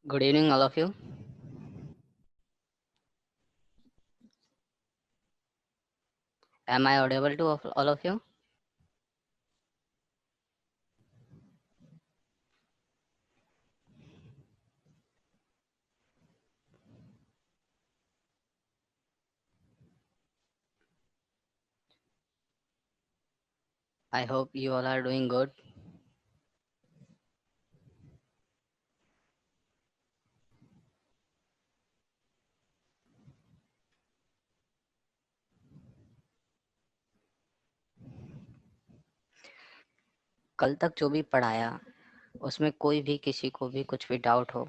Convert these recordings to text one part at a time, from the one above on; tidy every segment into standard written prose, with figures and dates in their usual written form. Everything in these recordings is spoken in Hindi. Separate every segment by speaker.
Speaker 1: Good evening, all of you. Am I audible to all of you? I hope you all are doing good. कल तक जो भी पढ़ाया उसमें कोई भी किसी को भी कुछ भी डाउट हो,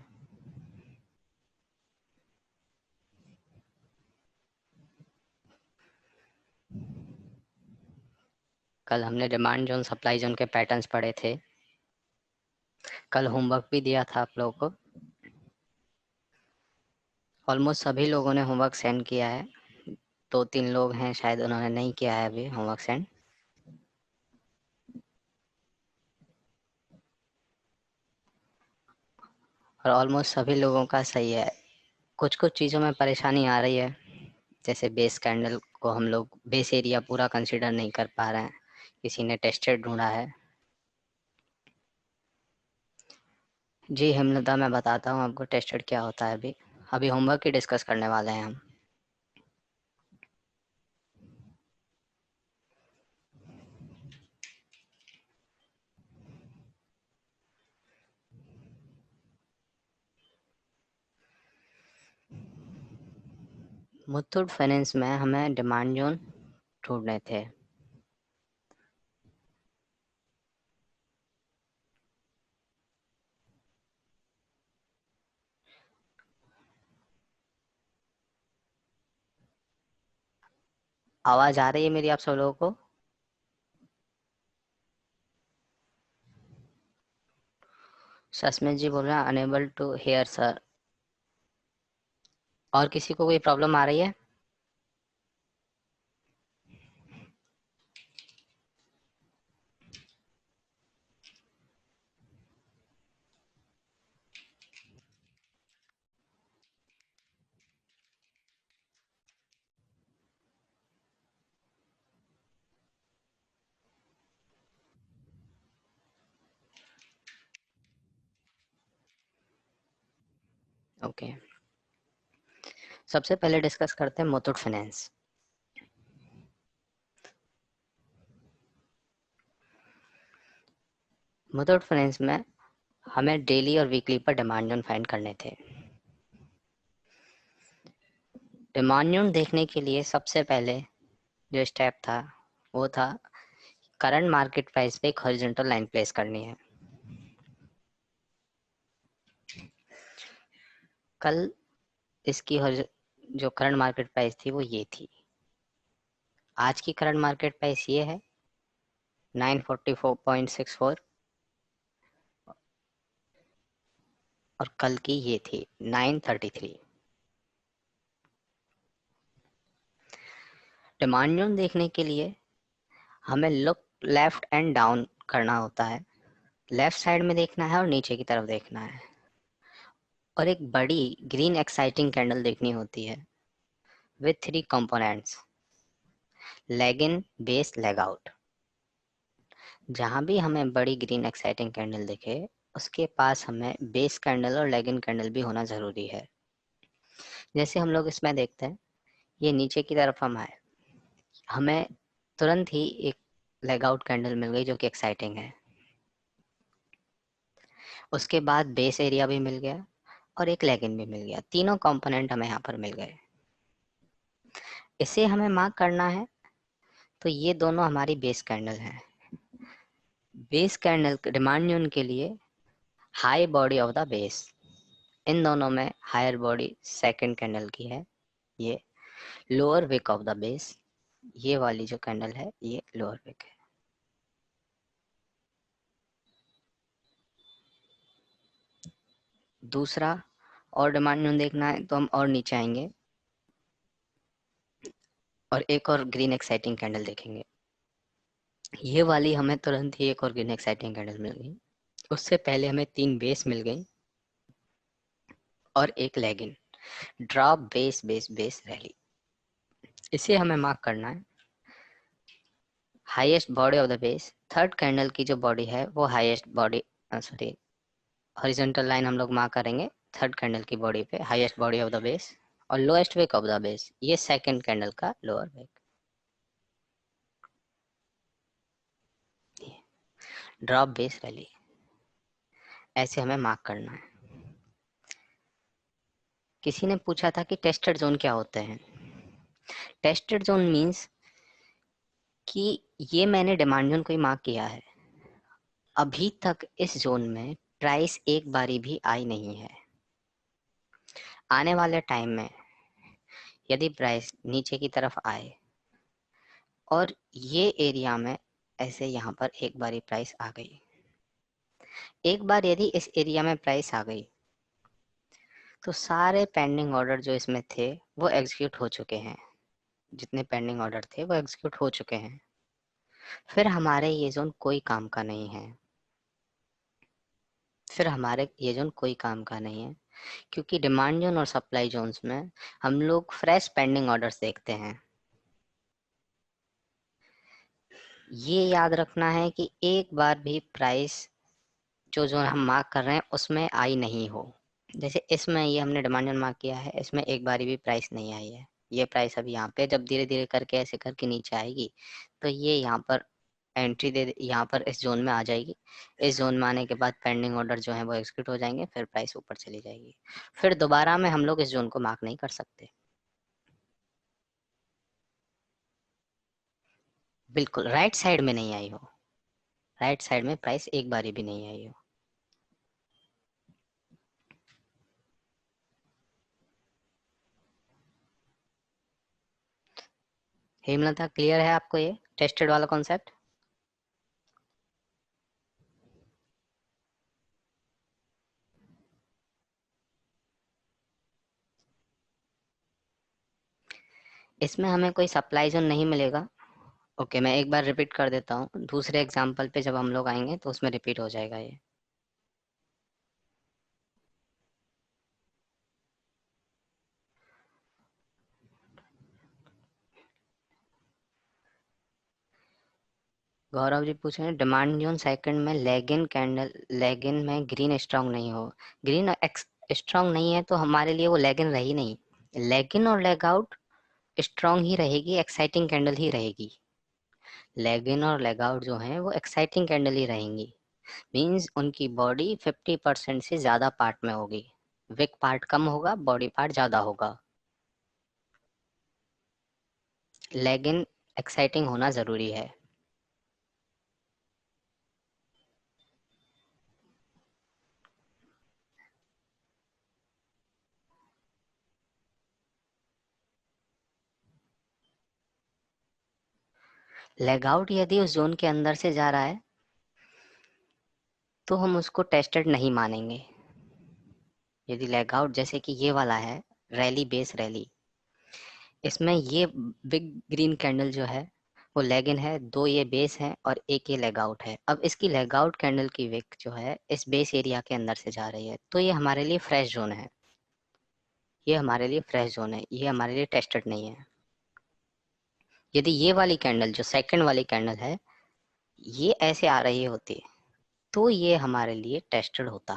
Speaker 1: कल हमने डिमांड जोन सप्लाई जोन के पैटर्न्स पढ़े थे। कल होमवर्क भी दिया था आप लोगों को। ऑलमोस्ट सभी लोगों ने होमवर्क सेंड किया है। 2-3 लोग हैं शायद उन्होंने नहीं किया है अभी होमवर्क सेंड। और ऑलमोस्ट सभी लोगों का सही है। कुछ कुछ चीज़ों में परेशानी आ रही है, जैसे बेस कैंडल को हम लोग बेस एरिया पूरा कंसिडर नहीं कर पा रहे हैं। किसी ने टेस्टेड ढूंढा है। जी हेमलता, मैं बताता हूँ आपको टेस्टेड क्या होता है। अभी अभी होमवर्क ही डिस्कस करने वाले हैं हम। मुथूट फाइनेंस में हमें डिमांड जोन ढूंढने थे। आवाज आ रही है मेरी आप सब लोगों को? सस्मित जी बोल रहे हैं अनेबल टू हेयर सर। और किसी को कोई प्रॉब्लम आ रही है? ओके, सबसे पहले डिस्कस करते हैं मुथूट फाइनेंस। मुथूट फाइनेंस में हमें डेली और वीकली पर डिमांड जोन फाइंड करने थे। डिमांड जोन देखने के लिए सबसे पहले जो स्टेप था वो था करंट मार्केट प्राइस पे एक हॉरिजॉन्टल लाइन प्लेस करनी है। कल इसकी जो करंट मार्केट प्राइस थी वो ये थी। आज की करंट मार्केट प्राइस ये है 944.64 और कल की ये थी 933। डिमांड जोन देखने के लिए हमें लुक लेफ्ट एंड डाउन करना होता है। लेफ्ट साइड में देखना है और नीचे की तरफ देखना है, और एक बड़ी ग्रीन एक्साइटिंग कैंडल देखनी होती है with 3 components, leg in, base, leg out. जहां भी हमें बड़ी ग्रीन एक्साइटिंग कैंडल दिखे उसके पास हमें बेस कैंडल और लेग इन कैंडल भी होना जरूरी है। जैसे हम लोग इसमें देखते हैं, ये नीचे की तरफ हम आए, हमें तुरंत ही एक लेग आउट कैंडल मिल गई जो कि एक्साइटिंग है। उसके बाद बेस एरिया भी मिल गया और एक लेग इन भी मिल गया। तीनों कंपोनेंट हमें यहाँ पर मिल गए। इसे हमें मार्क करना है, तो ये दोनों हमारी बेस कैंडल हैं। बेस कैंडल डिमांड जोन के लिए high body of the base, इन दोनों में हायर बॉडी सेकंड कैंडल की है। ये lower wick of the base, ये वाली जो कैंडल है ये लोअर विक है। दूसरा और डिमांड जोन देखना है तो हम और नीचे आएंगे और एक और ग्रीन एक्साइटिंग कैंडल देखेंगे। ये वाली हमें तुरंत ही एक और ग्रीन एक्साइटिंग कैंडल मिल गई। उससे पहले हमें 3 बेस मिल गई और एक leg in, drop base base base rally. इसे हमें मार्क करना है। Highest body of the base, third candle की जो बॉडी है वो highest body, sorry horizontal line हम लोग मार्क करेंगे थर्ड कैंडल की बॉडी पे, highest body of the base, और lowest wick of the base ये सेकंड कैंडल का lower wick. Drop base rally, ऐसे हमें मार्क करना है। किसी ने पूछा था कि टेस्टेड जोन क्या होते हैं। टेस्टेड जोन मींस कि ये मैंने डिमांड जोन को ही मार्क किया है, अभी तक इस जोन में प्राइस एक बारी भी आई नहीं है। आने वाले टाइम में यदि प्राइस नीचे की तरफ आए और ये एरिया में ऐसे यहाँ पर एक बारी प्राइस आ गई, एक बार यदि इस एरिया में प्राइस आ गई तो सारे पेंडिंग ऑर्डर जो इसमें थे वो एग्जीक्यूट हो चुके हैं। जितने पेंडिंग ऑर्डर थे वो एग्जीक्यूट हो चुके हैं। फिर हमारे ये जोन कोई काम का नहीं है, फिर हमारे ये जोन कोई काम का नहीं है, क्योंकि डिमांड जोन और सप्लाई जोन्स में हम लोग फ्रेश पेंडिंग ऑर्डर्स देखते हैं। ये याद रखना है कि एक बार भी प्राइस जो जोन हम मार्क कर रहे हैं उसमें आई नहीं हो। जैसे इसमें ये हमने डिमांड जोन मार्क किया है, इसमें एक बारी भी प्राइस नहीं आई है। ये प्राइस अभी यहाँ पे जब धीरे धीरे करके ऐसे करके नीचे आएगी तो ये यहाँ पर एंट्री दे, यहाँ पर इस जोन में आ जाएगी। इस जोन में आने के बाद पेंडिंग ऑर्डर जो है वो एग्जीक्यूट हो जाएंगे, फिर प्राइस ऊपर चली जाएगी। फिर दोबारा में हम लोग इस जोन को मार्क नहीं कर सकते। बिल्कुल राइट साइड में नहीं आई हो, राइट साइड में प्राइस एक बारी भी नहीं आई हो। हेमलता क्लियर है आपको ये टेस्टेड वाला कॉन्सेप्ट? इसमें हमें कोई सप्लाई जोन नहीं मिलेगा। ओके, मैं एक बार रिपीट कर देता हूँ, दूसरे एग्जाम्पल पे जब हम लोग आएंगे तो उसमें रिपीट हो जाएगा ये। गौरव जी पूछ रहे हैं डिमांड जोन सेकंड में लेगिन कैंडल, लेगिन में ग्रीन स्ट्रांग नहीं हो, ग्रीन स्ट्रांग नहीं है तो हमारे लिए वो लेगिन रही नहीं। लेगिन और लेग आउट स्ट्रांग ही रहेगी, एक्साइटिंग कैंडल ही रहेगी। लेगिन और लेग आउट जो है वो एक्साइटिंग कैंडल ही रहेंगी। मींस उनकी बॉडी 50% से ज्यादा पार्ट में होगी, विक पार्ट कम होगा, बॉडी पार्ट ज्यादा होगा। लेगिन एक्साइटिंग होना जरूरी है। लेग आउट यदि उस जोन के अंदर से जा रहा है तो हम उसको टेस्टेड नहीं मानेंगे। यदि लेग आउट जैसे कि ये वाला है, रैली बेस रैली, इसमें ये बिग ग्रीन कैंडल जो है वो लेग इन है, दो ये बेस है और एक ये लेग आउट है। अब इसकी लेग आउट कैंडल की विक जो है इस बेस एरिया के अंदर से जा रही है, तो ये हमारे लिए फ्रेश जोन है, ये हमारे लिए फ्रेश जोन है, ये हमारे लिए टेस्टेड नहीं है। यदि ये वाली कैंडल जो सेकंड वाली कैंडल है ये ऐसे आ रही होती तो ये हमारे लिए टेस्टेड होता।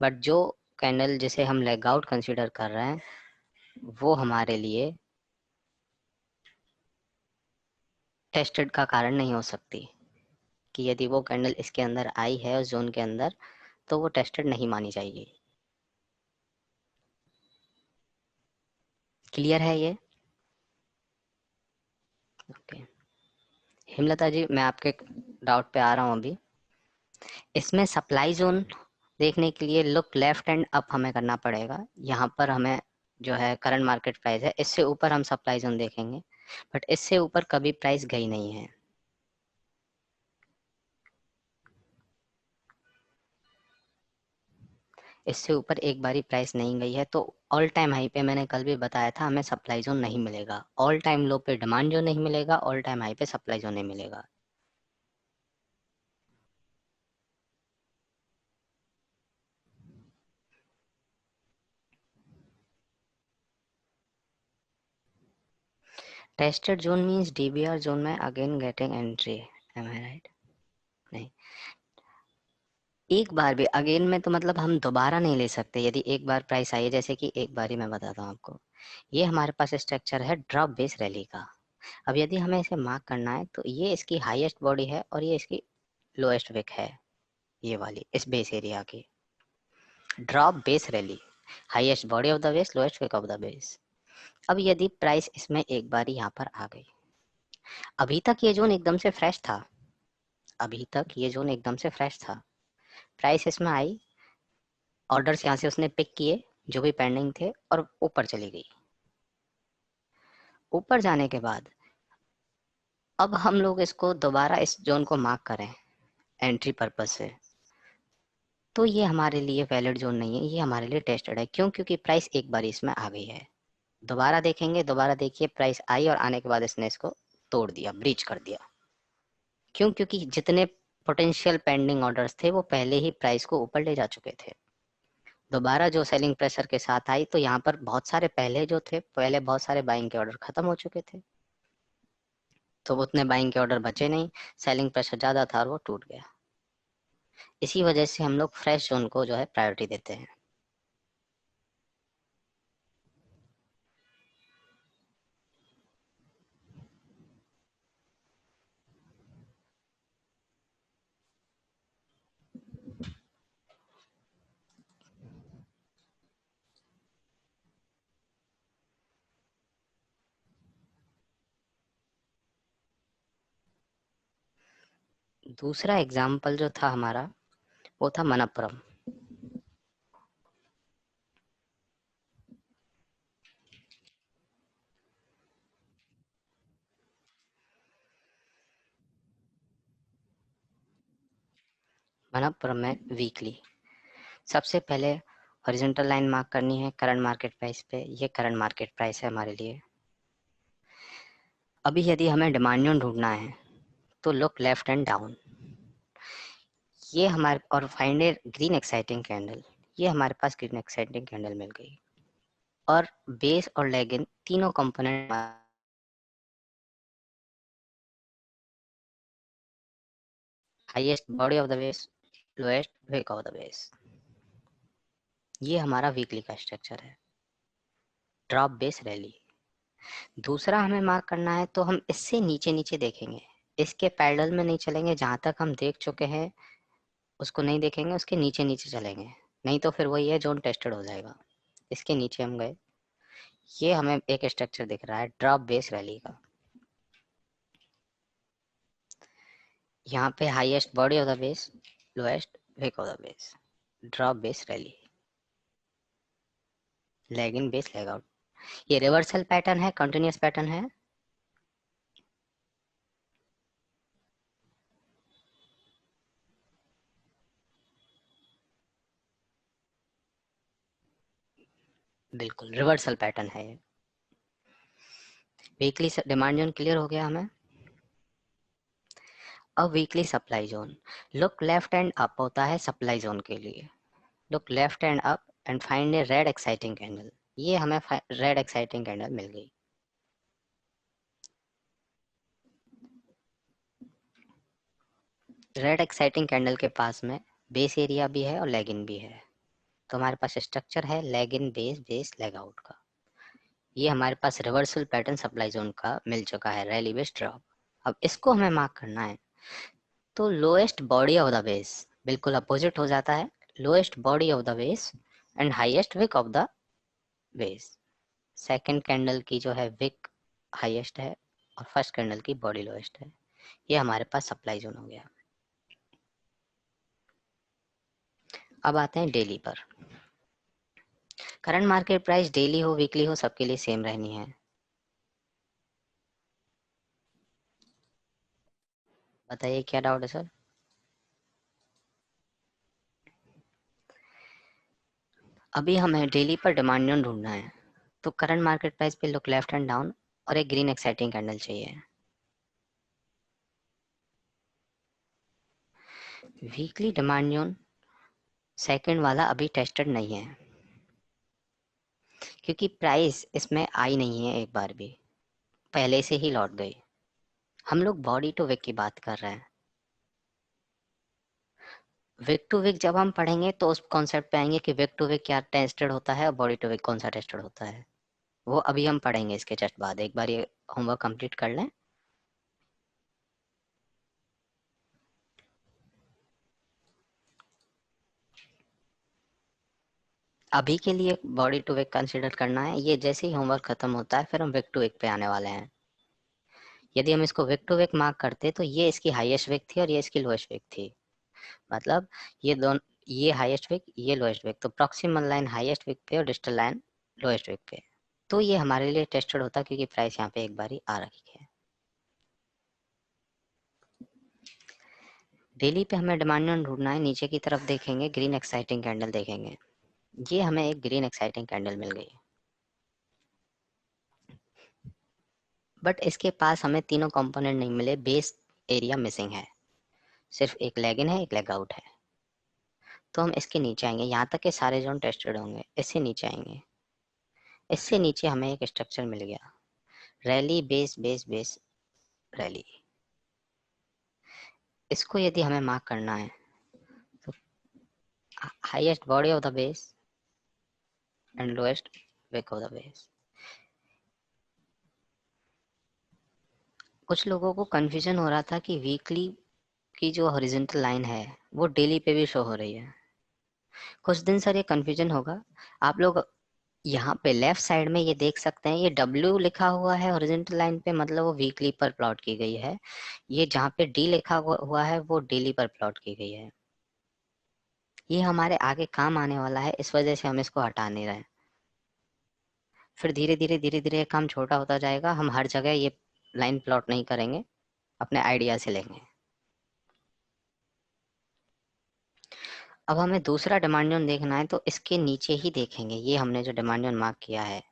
Speaker 1: बट जो कैंडल जिसे हम लेग आउट कंसीडर कर रहे हैं वो हमारे लिए टेस्टेड का कारण नहीं हो सकती, कि यदि वो कैंडल इसके अंदर आई है उस जोन के अंदर तो वो टेस्टेड नहीं मानी जाएगी। क्लियर है ये? ओके। हिमलता जी मैं आपके डाउट पे आ रहा हूँ अभी। इसमें सप्लाई जोन देखने के लिए लुक लेफ्ट एंड अप हमें करना पड़ेगा। यहाँ पर हमें जो है करंट मार्केट प्राइस है, इससे ऊपर हम सप्लाई जोन देखेंगे, बट इससे ऊपर कभी प्राइस गई नहीं है। इससे ऊपर एक बारी प्राइस नहीं गई है तो ऑल टाइम हाई पे मैंने कल भी बताया था हमें सप्लाई जोन नहीं मिलेगा, ऑल टाइम लो पे डिमांड जोन नहीं मिलेगा, ऑल टाइम हाई पे सप्लाई जोन नहीं मिलेगा। Tested zone means DBR zone में अगेन गेटिंग एंट्री, एम आई राइट? नहीं, एक बार भी अगेन में तो मतलब हम दोबारा नहीं ले सकते यदि एक बार प्राइस आई है, जैसे कि एक बार ही मैं बताता हूँ आपको। ये हमारे पास स्ट्रक्चर है ड्रॉप बेस रैली का। अब यदि हमें इसे मार्क करना है तो ये इसकी हाईएस्ट बॉडी है और ये इसकी लोएस्ट विक है, ये वाली इस बेस एरिया की। Drop base rally, highest body of the base, lowest wick of the base. अब यदि प्राइस इसमें एक बार यहाँ पर आ गई, अभी तक ये जोन एकदम से फ्रेश था, अभी तक ये जोन एकदम से फ्रेश था, प्राइस इसमें आई, ऑर्डर्स यहाँ से उसने पिक किए जो भी पेंडिंग थे और ऊपर चली गई। ऊपर जाने के बाद अब हम लोग इसको दोबारा इस जोन को मार्क करें एंट्री पर्पज से, तो ये हमारे लिए वैलिड जोन नहीं है, ये हमारे लिए टेस्टेड है। क्यों? क्योंकि प्राइस एक बार इसमें आ गई है। दोबारा देखेंगे, दोबारा देखिए प्राइस आई और आने के बाद इसने इसको तोड़ दिया, ब्रीच कर दिया। क्यों? क्योंकि जितने पोटेंशियल पेंडिंग ऑर्डर्स थे वो पहले ही प्राइस को ऊपर ले जा चुके थे। दोबारा जो सेलिंग प्रेशर के साथ आई तो यहाँ पर बहुत सारे पहले जो थे, पहले बहुत सारे बाइंग के ऑर्डर खत्म हो चुके थे, तो उतने बाइंग के ऑर्डर बचे नहीं, सेलिंग प्रेशर ज्यादा था और वो टूट गया। इसी वजह से हम लोग फ्रेश जोन को जो है प्रायोरिटी देते हैं। दूसरा एग्जाम्पल जो था हमारा वो था मनप्पुरम। मनप्पुरम में वीकली सबसे पहले हॉरिजॉन्टल लाइन मार्क करनी है करंट मार्केट प्राइस पे। ये करंट मार्केट प्राइस है हमारे लिए। अभी यदि हमें डिमांड जोन ढूंढना है तो लुक लेफ्ट एंड डाउन, ये हमारे, और find a green exciting candle, ये हमारे पास ग्रीन एक्साइटिंग कैंडल मिल गई। और बेस और लेगिन तीनों component, highest body of the base, lowest wick of the base, ये हमारा वीकली का स्ट्रक्चर है, ड्रॉप बेस रैली। दूसरा हमें मार्क करना है तो हम इससे नीचे नीचे देखेंगे, इसके पैरेलल में नहीं चलेंगे, जहां तक हम देख चुके हैं उसको नहीं देखेंगे, उसके नीचे नीचे चलेंगे, नहीं तो फिर वही है जोन टेस्टेड हो जाएगा। इसके नीचे हम गए, ये हमें एक स्ट्रक्चर दिख रहा है ड्रॉप बेस रैली का। यहाँ पे highest body of the base, lowest wick of the base, drop base rally, leg in base leg out. ये रिवर्सल पैटर्न है, कंटिन्यूस पैटर्न है। बिल्कुल रिवर्सल पैटर्न है ये। वीकली डिमांड जोन क्लियर हो गया हमें। अब weekly supply zone, look left and up होता है सप्लाई जोन के लिए। Look left and up and find A red exciting candle, ये हमें रेड एक्साइटिंग कैंडल मिल गई। रेड एक्साइटिंग कैंडल के पास में बेस एरिया भी है और लेग इन भी है, तो हमारे पास स्ट्रक्चर है leg in base base leg out का। ये हमारे पास रिवर्सल पैटर्न सप्लाई जोन का मिल चुका है, रैली बेस ड्रॉप। अब इसको हमें मार्क करना है तो lowest body of the base बिल्कुल अपोजिट हो जाता है, lowest body of the base and highest wick of the base. Second candle की जो है विक हाईएस्ट है और फर्स्ट कैंडल की बॉडी लोएस्ट है। ये हमारे पास सप्लाई जोन हो गया। अब आते हैं डेली पर। करंट मार्केट प्राइस डेली हो वीकली हो सबके लिए सेम रहनी है। बताइए क्या डाउट है सर? अभी हमें डेली पर डिमांड जोन ढूंढना है तो करंट मार्केट प्राइस पे लुक लेफ्ट एंड डाउन और एक ग्रीन एक्साइटिंग कैंडल चाहिए। वीकली डिमांड जोन सेकंड वाला अभी टेस्टेड नहीं है क्योंकि प्राइस इसमें आई नहीं है एक बार भी। पहले से ही लौट गई। हम लोग बॉडी टू विक की बात कर रहे हैं। विक टू विक जब हम पढ़ेंगे तो उस कॉन्सेप्ट पे आएंगे कि विक टू विक क्या टेस्टेड होता है और बॉडी टू विक कौन सा टेस्टेड होता है। वो अभी हम पढ़ेंगे इसके जस्ट बाद। एक बार ये होमवर्क कंप्लीट कर लें। अभी के लिए बॉडी टू विक कंसिडर करना है। ये जैसे ही होमवर्क खत्म होता है फिर हम विक टू विक पे आने वाले हैं। यदि हम इसको विक टू विक मार्क करते तो ये इसकी हाईएस्ट विक थी और ये इसकी लोएस्ट विक थी। मतलब ये दोनों, ये हाईएस्ट विक ये लोएस्ट विक, तो प्रॉक्सिमल लाइन हाईएस्ट विक पे और डिस्टल लाइन लोएस्ट विक पे। तो ये हमारे लिए टेस्टेड होता क्योंकि प्राइस यहाँ पे एक बार ही आ रखी है। डेली पे हमें डिमांड ढूंढना है। नीचे की तरफ देखेंगे, ग्रीन एक्साइटिंग कैंडल देखेंगे। ये हमें एक ग्रीन एक्साइटिंग कैंडल मिल गई, बट इसके पास हमें तीनों कंपोनेंट नहीं मिले। बेस एरिया मिसिंग है, सिर्फ एक लेग इन है, एक लेग आउट है। तो हम इसके नीचे आएंगे, यहाँ तक के सारे जोन टेस्टेड होंगे। इससे नीचे आएंगे, इससे नीचे हमें एक स्ट्रक्चर मिल गया, rally base base base rally. इसको यदि हमें मार्क करना है तो highest body of the base and lowest wick of the base. कुछ लोगों को कंफ्यूजन हो रहा था कि वीकली की जो हॉरिजॉन्टल लाइन है वो डेली पे भी शो हो रही है। कुछ दिन सर ये कंफ्यूजन होगा। आप लोग यहाँ पे लेफ्ट साइड में ये देख सकते हैं, ये W लिखा हुआ है हॉरिजॉन्टल लाइन पे, मतलब वो वीकली पर प्लॉट की गई है। ये जहाँ पे D लिखा हुआ है वो डेली पर प्लॉट की गई है। ये हमारे आगे काम आने वाला है, इस वजह से हम इसको हटा नहीं रहे। फिर धीरे धीरे काम छोटा होता जाएगा। हम हर जगह ये लाइन प्लॉट नहीं करेंगे, अपने आइडिया से लेंगे। अब हमें दूसरा डिमांड जोन देखना है तो इसके नीचे ही देखेंगे। ये हमने जो डिमांड जोन मार्क किया है,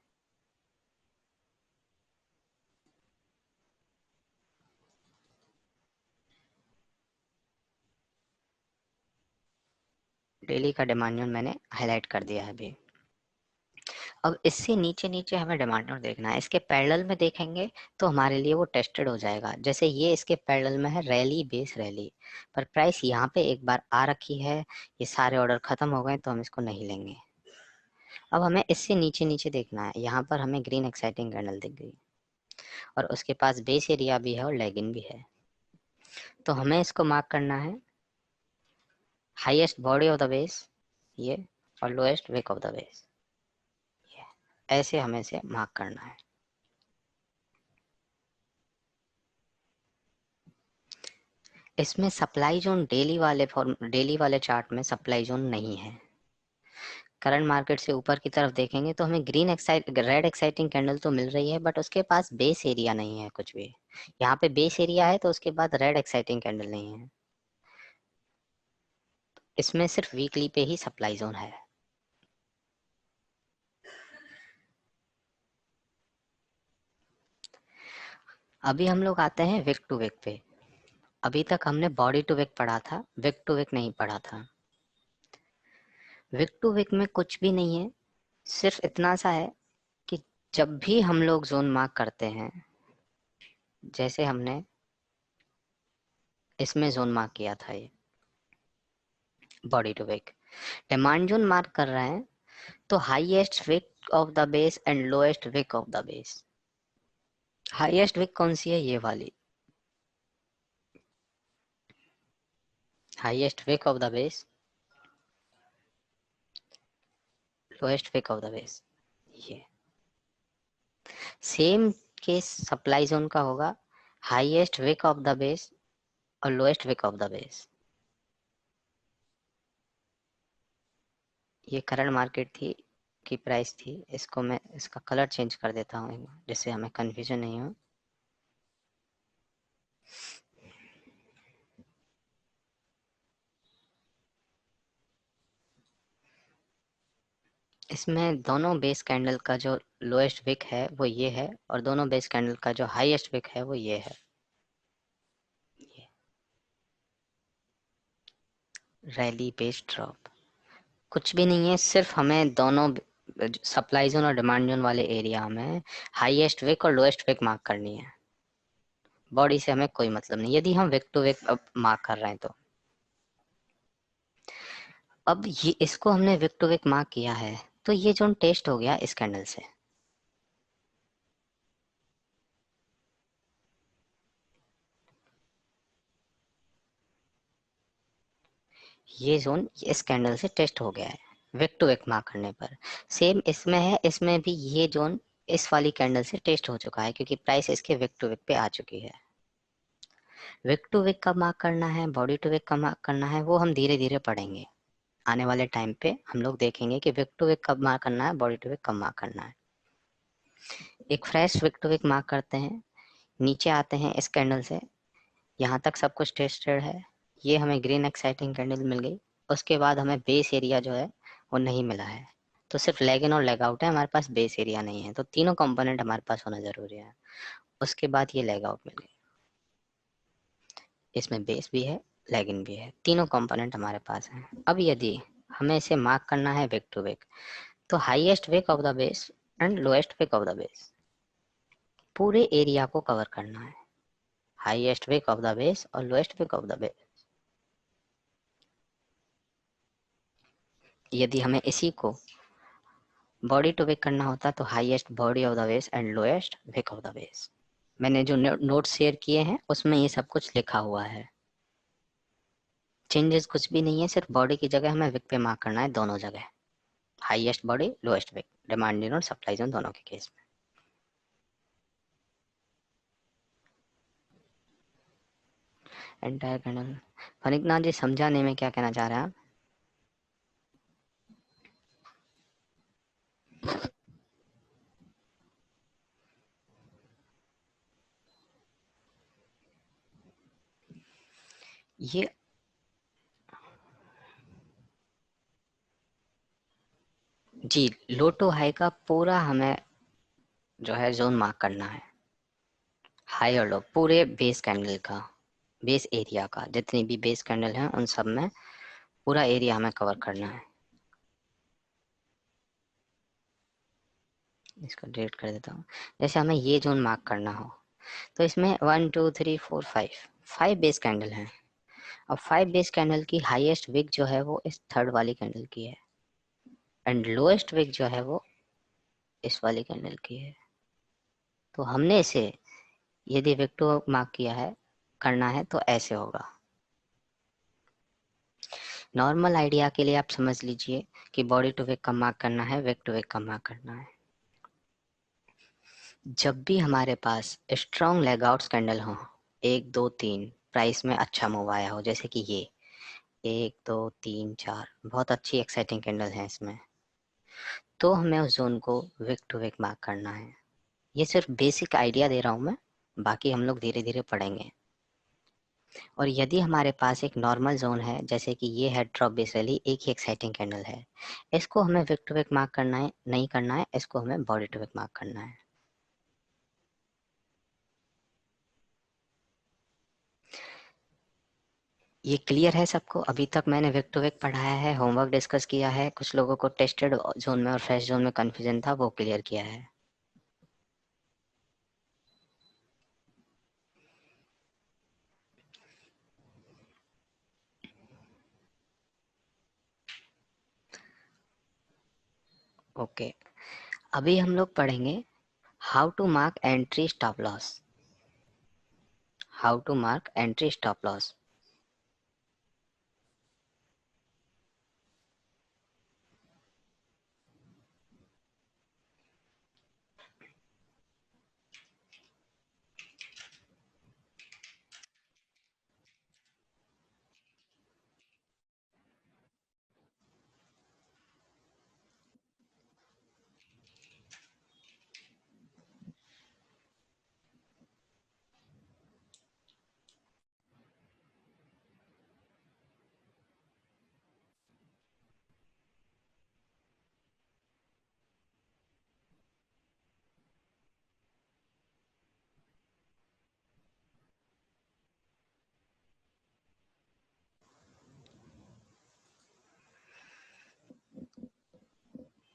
Speaker 1: डेली का डिमांड जोन मैंने हाईलाइट कर दिया है अभी। अब इससे नीचे नीचे हमें डिमांड जोन देखना है। इसके पैरेलल में देखेंगे तो हमारे लिए वो टेस्टेड हो जाएगा। जैसे ये इसके पैरेलल में है, रैली बेस रैली, पर प्राइस यहाँ पे एक बार आ रखी है। ये सारे ऑर्डर खत्म हो गए तो हम इसको नहीं लेंगे। अब हमें इससे नीचे नीचे देखना है। यहाँ पर हमें ग्रीन एक्साइटिंग कैंडल दिख गई और उसके पास बेस एरिया भी है और लेगिन भी है। तो हमें इसको मार्क करना है, highest body of the base ये, और lowest wick of the base ये। ऐसे हमें इसे मार्क करना है। इसमें सप्लाई जोन डेली वाले चार्ट में सप्लाई जोन नहीं है। करंट मार्केट से ऊपर की तरफ देखेंगे तो हमें रेड एक्साइटिंग कैंडल तो मिल रही है, बट उसके पास बेस एरिया नहीं है कुछ भी। यहाँ पे बेस एरिया है तो उसके बाद रेड एक्साइटिंग कैंडल नहीं है। इसमें सिर्फ वीकली पे ही सप्लाई जोन है। अभी हम लोग आते हैं विक टू विक पे। अभी तक हमने बॉडी टू विक पढ़ा था, विक टू विक नहीं पढ़ा था। विक टू विक में कुछ भी नहीं है, सिर्फ इतना सा है कि जब भी हम लोग जोन मार्क करते हैं, जैसे हमने इसमें जोन मार्क किया था, ये body to wick demand zone mark कर रहे हैं, तो highest wick of the base and lowest wick of the base. Highest wick कौन सी है? ये वाली, highest wick of the base, lowest wick of the base. ये सेम केस सप्लाई जोन का होगा, highest wick of the base और lowest wick of the base. ये करंट मार्केट थी की प्राइस थी। इसको मैं इसका कलर चेंज कर देता हूँ जिससे हमें कंफ्यूजन नहीं हो। इसमें दोनों बेस कैंडल का जो लोएस्ट विक है वो ये है, और दोनों बेस कैंडल का जो हाईएस्ट विक है वो ये है। ये रैली बेस ड्रॉप कुछ भी नहीं है, सिर्फ हमें दोनों सप्लाई जोन और डिमांड जोन वाले एरिया में हाईएस्ट विक और लोएस्ट विक मार्क करनी है। बॉडी से हमें कोई मतलब नहीं, यदि हम विक टू विक मार्क कर रहे हैं तो। अब ये इसको हमने विक टू विक मार्क किया है, तो ये जोन टेस्ट हो गया इस कैंडल से। ये जोन इस कैंडल से टेस्ट हो गया है विक टू विक मार्क करने पर। सेम इसमें है, इसमें भी ये जोन इस वाली कैंडल से टेस्ट हो चुका है क्योंकि प्राइस इसके विक टू विक पे आ चुकी है। विक टू विक कब मार्क करना है, बॉडी टू विक कब मार्क करना है, वो हम धीरे धीरे पढ़ेंगे। आने वाले टाइम पे हम लोग देखेंगे कि विक टू विक कब मार्क करना है, बॉडी टू विक कब मार्क करना है। एक fresh wick to wick mark करते हैं, नीचे आते हैं इस कैंडल से, यहाँ तक सब कुछ टेस्टेड है। ये हमें ग्रीन एक्साइटिंग कैंडल मिल गई। उसके बाद हमें बेस एरिया जो है वो नहीं मिला है, तो सिर्फ लेग इन और लेग आउट है, हमारे पास बेस एरिया नहीं है। तो तीनों कंपोनेंट हमारे पास होना जरूरी है। उसके बाद ये लेग आउट मिल गई, इसमें बेस भी है, लेग इन भी है, तीनों कंपोनेंट हमारे पास हैं। अब यदि हमें इसे मार्क करना है विक टू विक, तो highest wick of the base and lowest wick of the base, पूरे एरिया को कवर करना है। Highest wick of the base और lowest wick of the base. यदि हमें इसी को बॉडी टू विक करना होता तो highest body of the base and lowest wick of the base. मैंने जो नोट शेयर किए हैं उसमें ये सब कुछ लिखा हुआ है, चेंजेस कुछ भी नहीं है। सिर्फ बॉडी की जगह हमें विक पे मार्क करना है, दोनों जगह, highest body lowest wick, demand zone और सप्लाई जोन दोनों के केस में। एंटायर कैंडल, फनिकनाथ जी समझाने में क्या कहना चाह रहे हैं आप? ये जी, लो टू हाई का पूरा हमें जो है जोन मार्क करना है, हाई और लो पूरे बेस कैंडल का, बेस एरिया का, जितनी भी बेस कैंडल हैं उन सब में पूरा एरिया हमें कवर करना है। इसको डिलीट कर देता हूँ। जैसे हमें ये जोन मार्क करना हो, तो इसमें 1 2 3 4 5 बेस कैंडल हैं। अब 5 बेस कैंडल की हाईएस्ट विक जो है वो इस थर्ड वाली कैंडल की है, एंड लोएस्ट विक जो है वो इस वाली कैंडल की है। तो हमने इसे यदि विक टू मार्क किया है, करना है तो ऐसे होगा। नॉर्मल आइडिया के लिए आप समझ लीजिए कि बॉडी टू विक कब मार्क करना है, विक टू विक कब मार्क करना है। जब भी हमारे पास स्ट्रॉन्ग लेग आउट्स कैंडल हो, 1 2 3, प्राइस में अच्छा मूव आया हो, जैसे कि ये 1 2 3 4 बहुत अच्छी एक्साइटिंग कैंडल है इसमें, तो हमें उस जोन को विक टू विक मार्क करना है। ये सिर्फ बेसिक आइडिया दे रहा हूँ मैं, बाकी हम लोग धीरे धीरे पढ़ेंगे। और यदि हमारे पास एक नॉर्मल जोन है, जैसे कि ये है ड्रॉप बेस रैली, एक ही एक्साइटिंग कैंडल है, इसको हमें विक टू विक मार्क करना है नहीं करना है, इसको हमें बॉडी टू विक मार्क करना है। ये क्लियर है सबको? अभी तक मैंने विक टू विक पढ़ाया है, होमवर्क डिस्कस किया है, कुछ लोगों को टेस्टेड जोन में और फ्रेश जोन में कंफ्यूजन था, वो क्लियर किया है। ओके, अभी हम लोग पढ़ेंगे how to mark entry stop loss. How to mark entry stop loss.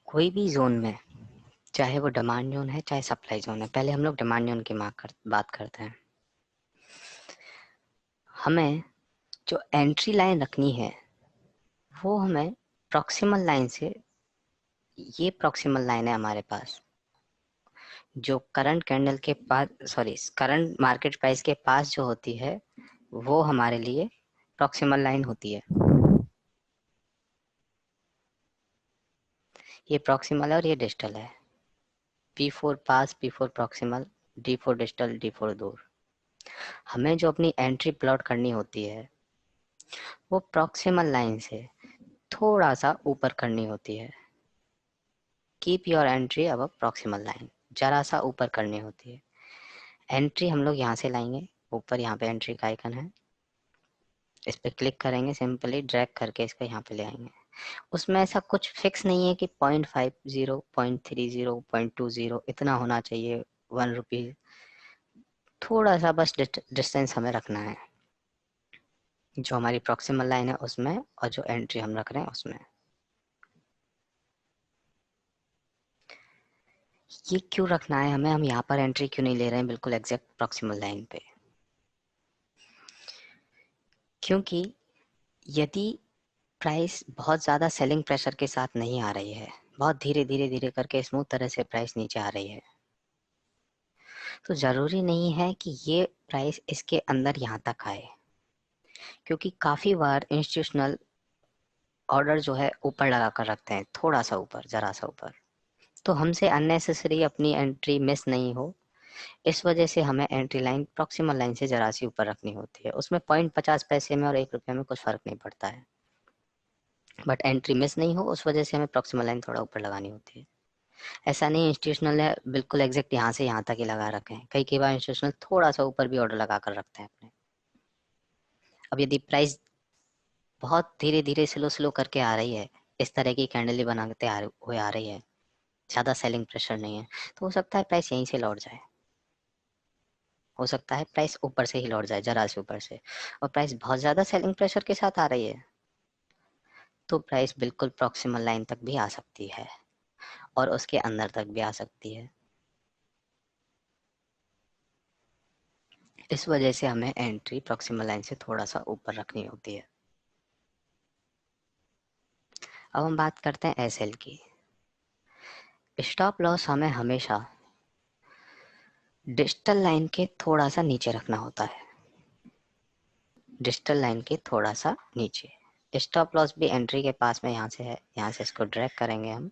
Speaker 1: कोई भी जोन में, चाहे वो डिमांड जोन है चाहे सप्लाई जोन है, पहले हम लोग डिमांड जोन की बात करते हैं। हमें जो एंट्री लाइन रखनी है वो हमें प्रॉक्सिमल लाइन से, ये प्रॉक्सिमल लाइन है हमारे पास, जो करंट कैंडल के पास, सॉरी करंट मार्केट प्राइस के पास जो होती है वो हमारे लिए प्रॉक्सिमल लाइन होती है। ये प्रॉक्सिमल है और ये डिस्टल है। P4 पास, P4 proximal, D4 distal, D4 दूर। हमें जो अपनी एंट्री प्लॉट करनी होती है वो प्रॉक्सिमल लाइन से थोड़ा सा ऊपर करनी होती है। कीप योर एंट्री अब प्रॉक्सिमल लाइन, जरा सा ऊपर करनी होती है। एंट्री हम लोग यहाँ से लाएंगे, ऊपर यहाँ पे एंट्री का आइकन है, इस पे क्लिक करेंगे, सिंपली ड्रैग करके इसको यहाँ पे ले आएंगे। उसमें ऐसा कुछ फिक्स नहीं है कि 0.50, 0.30, 0.20 इतना होना चाहिए, 1 रुपी। थोड़ा सा बस डिस्टेंस हमें रखना है, जो हमारी प्रॉक्सिमल लाइन है उसमें और जो एंट्री हम रख रहे हैं उसमें। ये क्यों रखना है हमें, हम यहाँ पर एंट्री क्यों नहीं ले रहे हैं बिल्कुल एग्जैक्ट प्रॉक्सिमल लाइन पे? क्योंकि यदि प्राइस बहुत ज़्यादा सेलिंग प्रेशर के साथ नहीं आ रही है, बहुत धीरे धीरे धीरे करके स्मूथ तरह से प्राइस नीचे आ रही है, तो ज़रूरी नहीं है कि ये प्राइस इसके अंदर यहाँ तक आए। क्योंकि काफ़ी बार इंस्टीट्यूशनल ऑर्डर जो है ऊपर लगा कर रखते हैं, थोड़ा सा ऊपर, ज़रा सा ऊपर, तो हमसे अननेसेसरी अपनी एंट्री मिस नहीं हो, इस वजह से हमें एंट्री लाइन प्रॉक्सिमल लाइन से ज़रा सी ऊपर रखनी होती है। उसमें 0.50 में और 1 रुपये में कुछ फ़र्क नहीं पड़ता है, बट एंट्री मिस नहीं हो उस वजह से हमें प्रॉक्सिमल लाइन थोड़ा ऊपर लगानी होती है। ऐसा नहीं इंस्टीट्यूशनल है बिल्कुल एग्जैक्ट यहाँ से यहाँ तक ही लगा रखे हैं, कई बार इंस्टीट्यूशनल थोड़ा सा ऊपर भी ऑर्डर लगा कर रखते हैं अपने। अब यदि प्राइस बहुत धीरे धीरे स्लो स्लो करके आ रही है, इस तरह की कैंडल ही बनाते हुए आ रही है, ज़्यादा सेलिंग प्रेशर नहीं है, तो हो सकता है प्राइस यहीं से लौट जाए, हो सकता है प्राइस ऊपर से ही लौट जाए, जरा से ऊपर से। और प्राइस बहुत ज़्यादा सेलिंग प्रेशर के साथ आ रही है तो प्राइस बिल्कुल प्रॉक्सिमल लाइन तक भी आ सकती है और उसके अंदर तक भी आ सकती है। इस वजह से हमें एंट्री प्रॉक्सिमल लाइन से थोड़ा सा ऊपर रखनी होती है। अब हम बात करते हैं एसएल की। स्टॉप लॉस हमें हमेशा डिजिटल लाइन के थोड़ा सा नीचे रखना होता है, डिजिटल लाइन के थोड़ा सा नीचे। स्टॉप लॉस भी एंट्री के पास में यहाँ से है, यहाँ से इसको ड्रैग करेंगे हम,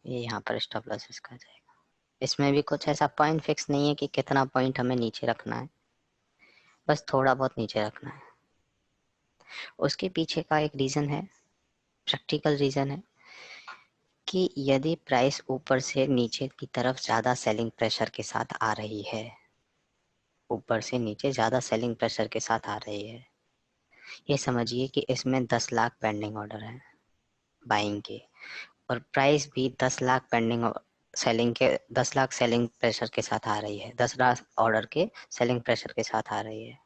Speaker 1: ये यहाँ पर स्टॉप लॉस इसका जाएगा। इसमें भी कुछ ऐसा पॉइंट फिक्स नहीं है कि कितना पॉइंट हमें नीचे रखना है, बस थोड़ा बहुत नीचे रखना है। उसके पीछे का एक रीज़न है, प्रैक्टिकल रीज़न है, कि यदि प्राइस ऊपर से नीचे की तरफ ज़्यादा सेलिंग प्रेशर के साथ आ रही है, ऊपर से नीचे ज़्यादा सेलिंग प्रेशर के साथ आ रही है, ये समझिए कि इसमें 10 लाख पेंडिंग ऑर्डर हैं बाइंग के, और प्राइस भी 10 लाख पेंडिंग सेलिंग के, 10 लाख सेलिंग प्रेशर के साथ आ रही है, 10 लाख ऑर्डर के सेलिंग प्रेशर के साथ आ रही है,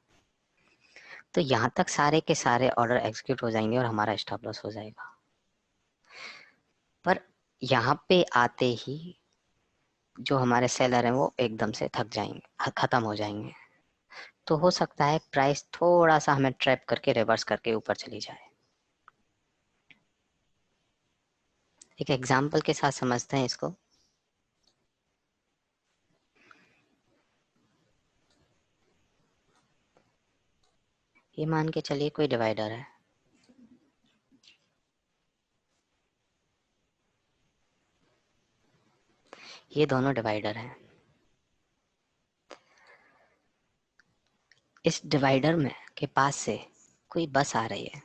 Speaker 1: तो यहाँ तक सारे के सारे ऑर्डर एग्जीक्यूट हो जाएंगे और हमारा स्टॉप लॉस हो जाएगा। पर यहाँ पे आते ही जो हमारे सेलर हैं वो एकदम से थक जाएंगे, खत्म हो जाएंगे, तो हो सकता है प्राइस थोड़ा सा हमें ट्रैप करके रिवर्स करके ऊपर चली जाए। एक एग्जांपल के साथ समझते हैं इसको। ये मान के चलिए कोई डिवाइडर है, ये दोनों डिवाइडर हैं। इस डिवाइडर में के पास से कोई बस आ रही है,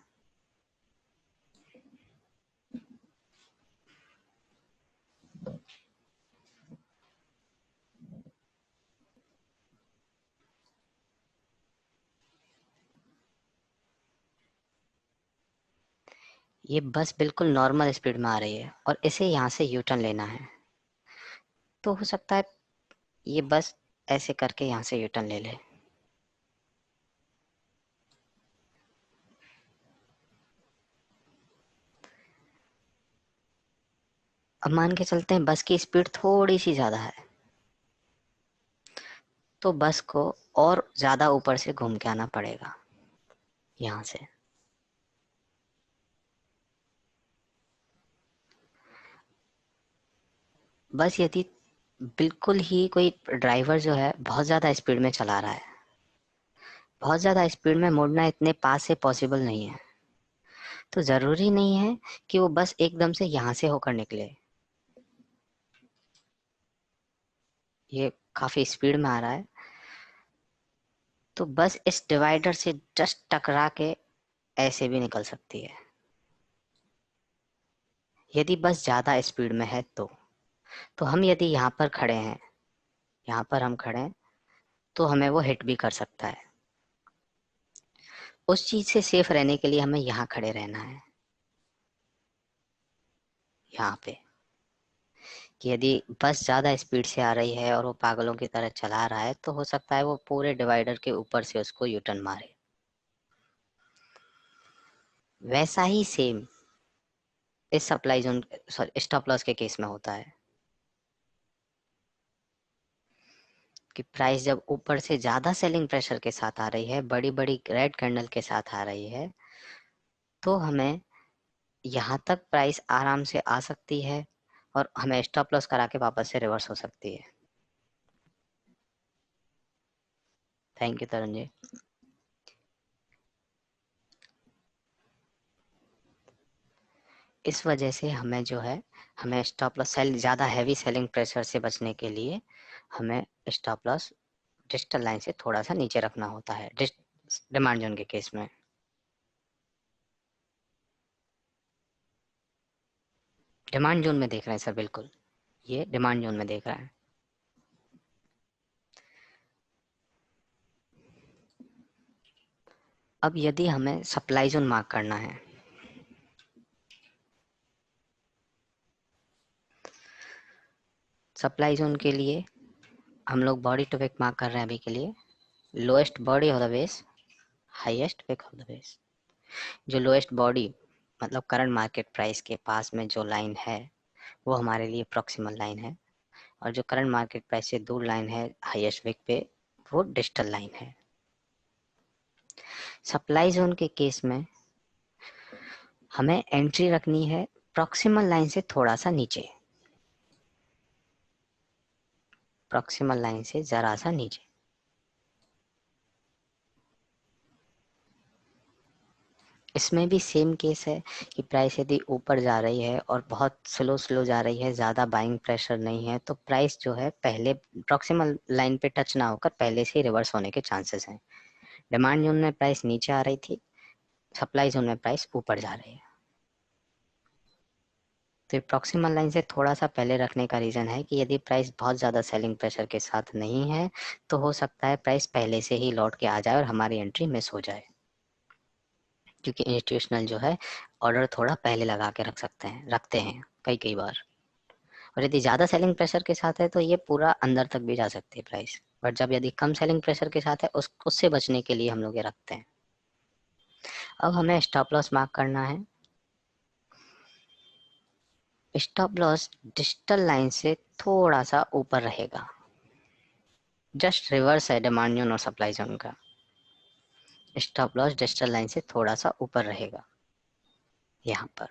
Speaker 1: ये बस बिल्कुल नॉर्मल स्पीड में आ रही है और इसे यहाँ से यू टर्न लेना है, तो हो सकता है ये बस ऐसे करके यहाँ से यू टर्न ले ले। अब मान के चलते हैं बस की स्पीड थोड़ी सी ज्यादा है, तो बस को और ज्यादा ऊपर से घूम के आना पड़ेगा यहां से। बस यदि बिल्कुल ही कोई ड्राइवर जो है बहुत ज्यादा स्पीड में चला रहा है, बहुत ज्यादा स्पीड में मुड़ना इतने पास से पॉसिबल नहीं है, तो जरूरी नहीं है कि वो बस एकदम से यहां से होकर निकले। ये काफी स्पीड में आ रहा है, तो बस इस डिवाइडर से जस्ट टकरा के ऐसे भी निकल सकती है, यदि बस ज्यादा स्पीड में है तो हम यदि यहाँ पर खड़े हैं, यहाँ पर हम खड़े हैं, तो हमें वो हिट भी कर सकता है। उस चीज से सेफ रहने के लिए हमें यहाँ खड़े रहना है, यहाँ पे, कि यदि बस ज्यादा स्पीड से आ रही है और वो पागलों की तरह चला रहा है, तो हो सकता है वो पूरे डिवाइडर के ऊपर से उसको यूटर्न मारे। वैसा ही सेम इस supply zone, sorry, stop loss के केस में होता है कि प्राइस जब ऊपर से ज्यादा सेलिंग प्रेशर के साथ आ रही है, बड़ी बड़ी रेड कैंडल के साथ आ रही है, तो हमें यहाँ तक प्राइस आराम से आ सकती है और हमें स्टॉप लॉस करा के वापस से रिवर्स हो सकती है। Thank you Tarun ji. इस वजह से हमें जो है, हमें स्टॉप लॉस सेल ज्यादा हैवी सेलिंग प्रेशर से बचने के लिए हमें स्टॉप लॉस डिजिटल लाइन से थोड़ा सा नीचे रखना होता है डिमांड जोन के केस में। डिमांड जोन में देख रहे हैं सर, बिल्कुल ये डिमांड जोन में देख रहा है। अब यदि हमें सप्लाई जोन मार्क करना है, सप्लाई जोन के लिए हम लोग बॉडी टू विक मार्क कर रहे हैं अभी के लिए। Lowest body of the base, highest wick of the base. जो लोएस्ट बॉडी मतलब करंट मार्केट प्राइस के पास में जो लाइन है, वो हमारे लिए प्रॉक्सिमल लाइन है, और जो करंट मार्केट प्राइस से दूर लाइन है हाईएस्ट विक पे, वो डिजिटल लाइन है। सप्लाई जोन के केस में हमें एंट्री रखनी है प्रॉक्सिमल लाइन से थोड़ा सा नीचे, प्रॉक्सिमल लाइन से जरा सा नीचे। इसमें भी सेम केस है कि प्राइस यदि ऊपर जा रही है और बहुत स्लो स्लो जा रही है, ज़्यादा बाइंग प्रेशर नहीं है, तो प्राइस जो है पहले प्रॉक्सिमल लाइन पे टच ना होकर पहले से ही रिवर्स होने के चांसेस हैं। डिमांड जोन में प्राइस नीचे आ रही थी, सप्लाई जोन में प्राइस ऊपर जा रही है, तो प्रॉक्सिमल लाइन से थोड़ा सा पहले रखने का रीज़न है कि यदि प्राइस बहुत ज़्यादा सेलिंग प्रेशर के साथ नहीं है, तो हो सकता है प्राइस पहले से ही लौट के आ जाए और हमारी एंट्री मिस हो जाए, क्योंकि इंस्टीट्यूशनल जो है ऑर्डर थोड़ा पहले लगा के रखते हैं कई कई बार। और यदि ज़्यादा सेलिंग प्रेशर के साथ है तो ये पूरा अंदर तक भी जा सकती है प्राइस, बट जब यदि कम सेलिंग प्रेशर के साथ है उससे बचने के लिए हम लोग ये रखते हैं। अब हमें स्टॉप लॉस मार्क करना है। स्टॉप लॉस डिजिटल लाइन से थोड़ा सा ऊपर रहेगा, जस्ट रिवर्स है डिमांड जोन और सप्लाई जोन का। स्टॉप लॉस डिजिटल लाइन से थोड़ा सा ऊपर रहेगा यहाँ पर,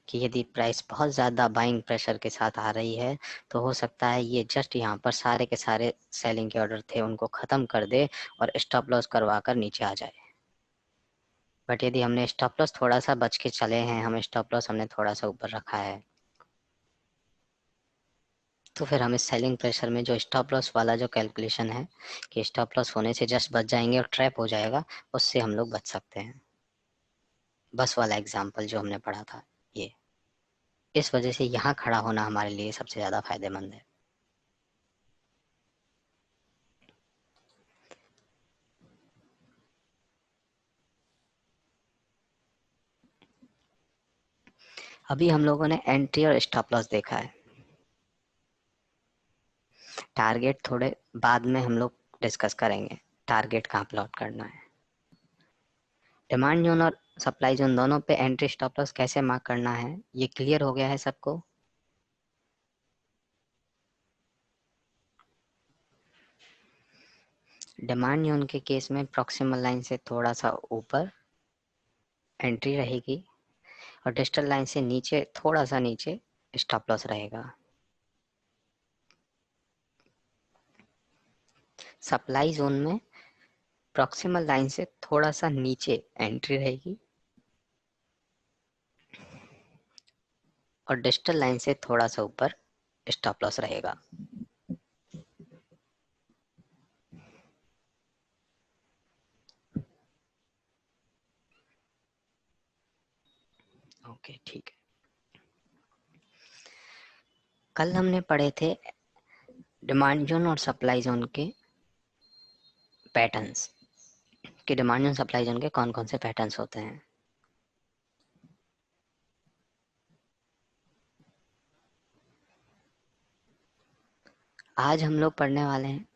Speaker 1: कि यदि प्राइस बहुत ज़्यादा बाइंग प्रेशर के साथ आ रही है, तो हो सकता है ये जस्ट यहाँ पर सारे के सारे सेलिंग के ऑर्डर थे उनको ख़त्म कर दे और स्टॉप लॉस करवा कर नीचे आ जाए। बट यदि हमने स्टॉप लॉस थोड़ा सा बच के चले हैं, हम स्टॉप लॉस हमने थोड़ा सा ऊपर रखा है, तो फिर हम इस सेलिंग प्रेशर में जो स्टॉप लॉस वाला जो कैलकुलेशन है कि स्टॉप लॉस होने से जस्ट बच जाएंगे और ट्रैप हो जाएगा, उससे हम लोग बच सकते हैं। बस वाला एग्जाम्पल जो हमने पढ़ा था ये, इस वजह से यहाँ खड़ा होना हमारे लिए सबसे ज़्यादा फायदेमंद है। अभी हम लोगों ने एंट्री और स्टॉप लॉस देखा है, टारगेट थोड़े बाद में हम लोग डिस्कस करेंगे, टारगेट कहाँ प्लॉट करना है। डिमांड जोन और सप्लाई जोन दोनों पे एंट्री स्टॉप लॉस कैसे मार्क करना है, ये क्लियर हो गया है सबको। डिमांड जोन के केस में प्रॉक्सिमल लाइन से थोड़ा सा ऊपर एंट्री रहेगी और डिजिटल लाइन से नीचे, थोड़ा सा नीचे स्टॉप लॉस रहेगा। सप्लाई जोन में प्रॉक्सिमल लाइन से थोड़ा सा नीचे एंट्री रहेगी और डिजिटल लाइन से थोड़ा सा ऊपर स्टॉप लॉस रहेगा। ओके, ठीक है। कल हमने पढ़े थे डिमांड जोन और सप्लाई जोन के पैटर्न्स, कि डिमांड जोन सप्लाई जोन के कौन कौन से पैटर्न्स होते हैं। आज हम लोग पढ़ने वाले हैं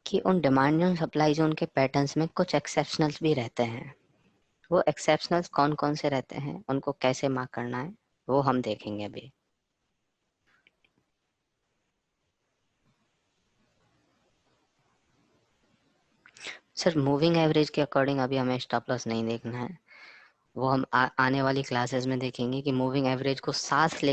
Speaker 1: कि उन डिमांड जोन सप्लाई जोन के पैटर्न्स में कुछ एक्सेप्शनल्स भी रहते हैं। वो एक्सेप्शनल्स कौन कौन से रहते हैं, उनको कैसे मार्क करना है, वो हम देखेंगे अभी। सिर्फ मूविंग एवरेज के अकॉर्डिंग अभी हमें स्टॉप लॉस नहीं देखना है, वो हम आने वाली क्लासेस में देखेंगे कि मूविंग एवरेज को साथ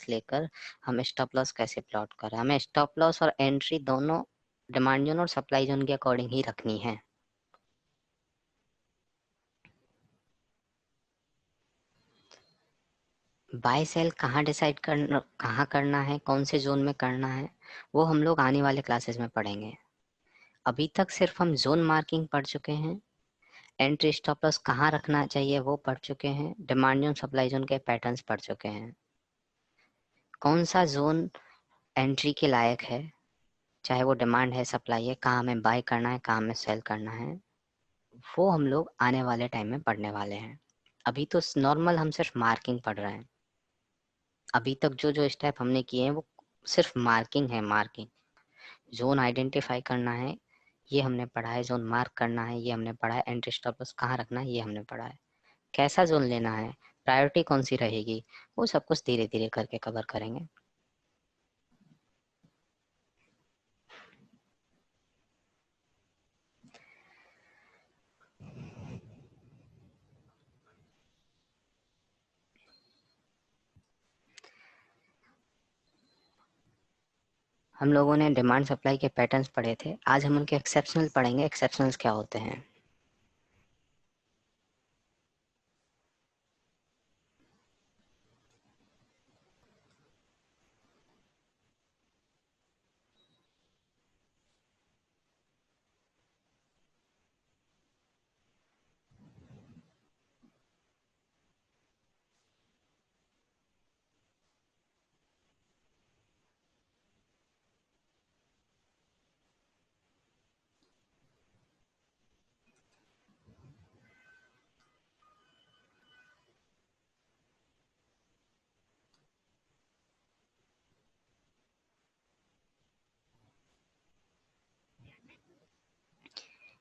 Speaker 1: लेकर हम स्टॉप लॉस कैसे प्लॉट करें। हमें स्टॉप लॉस और एंट्री दोनों डिमांड जोन और सप्लाई जोन के अकॉर्डिंग ही रखनी है। बाय सेल कहाँ करना है, कौन से जोन में करना है, वो हम लोग आने वाले क्लासेस में पढ़ेंगे। अभी तक सिर्फ हम जोन मार्किंग पढ़ चुके हैं, एंट्री स्टॉप लॉस कहाँ रखना चाहिए वो पढ़ चुके हैं, डिमांड जोन सप्लाई जोन के पैटर्न्स पढ़ चुके हैं। कौन सा जोन एंट्री के लायक है, चाहे वो डिमांड है सप्लाई है, कहाँ हमें बाय करना है, कहाँ हमें सेल करना है, वो हम लोग आने वाले टाइम में पढ़ने वाले हैं। अभी तो नॉर्मल हम सिर्फ मार्किंग पढ़ रहे हैं। अभी तक जो जो स्टेप हमने किए हैं वो सिर्फ मार्किंग है। मार्किंग, जोन आइडेंटिफाई करना है ये हमने पढ़ा है, जोन मार्क करना है ये हमने पढ़ा है, एंट्री स्टॉप लॉस कहाँ रखना है ये हमने पढ़ा है, कैसा जोन लेना है, प्रायोरिटी कौन सी रहेगी, वो सब कुछ धीरे धीरे करके कवर करेंगे। हम लोगों ने डिमांड सप्लाई के पैटर्न्स पढ़े थे, आज हम उनके एक्सेप्शनल पढ़ेंगे। एक्सेप्शनल्स क्या होते हैं?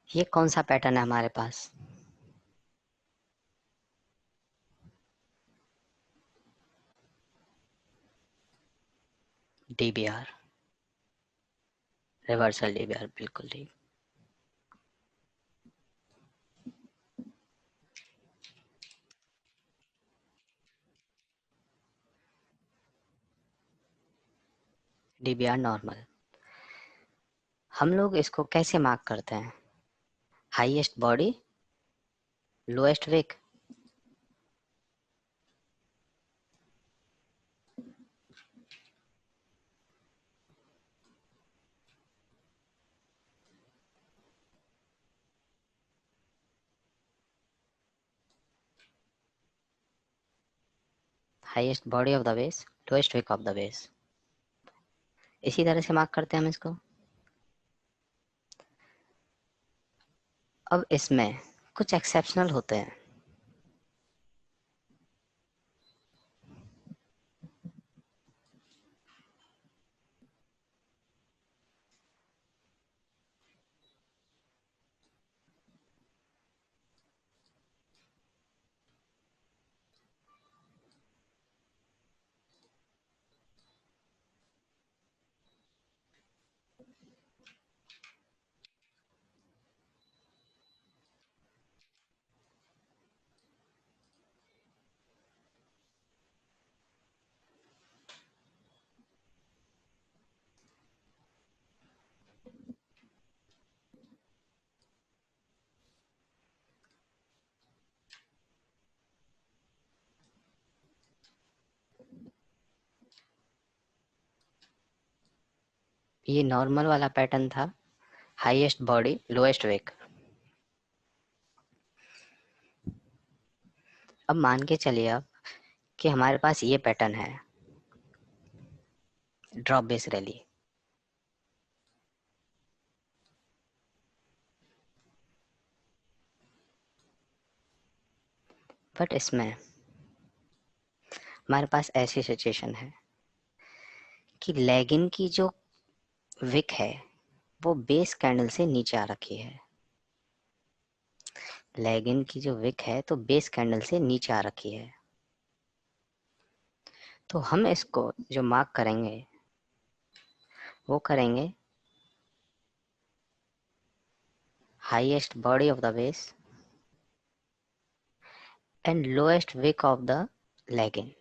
Speaker 1: ये कौन सा पैटर्न है हमारे पास? डीबीआर, रिवर्सल डीबीआर, बिल्कुल ठीक। DBR normal. हम लोग इसको कैसे मार्क करते हैं? Highest body, lowest wick. Highest body of the base, lowest wick of the base, इसी तरह से मार्क करते हैं हम इसको। अब इसमें कुछ एक्सेप्शनल होते हैं। ये नॉर्मल वाला पैटर्न था, हाईएस्ट बॉडी लोएस्ट वेक। अब मान के चलिए आप कि हमारे पास ये पैटर्न है, ड्रॉप बेस रैली। बट इसमें हमारे पास ऐसी सिचुएशन है कि लेगिन की जो विक है वो बेस कैंडल से नीचे आ रखी है। लेगिन की जो विक है तो बेस कैंडल से नीचे आ रखी है। तो हम इसको जो मार्क करेंगे वो करेंगे highest body of the base and lowest wick of the leg in.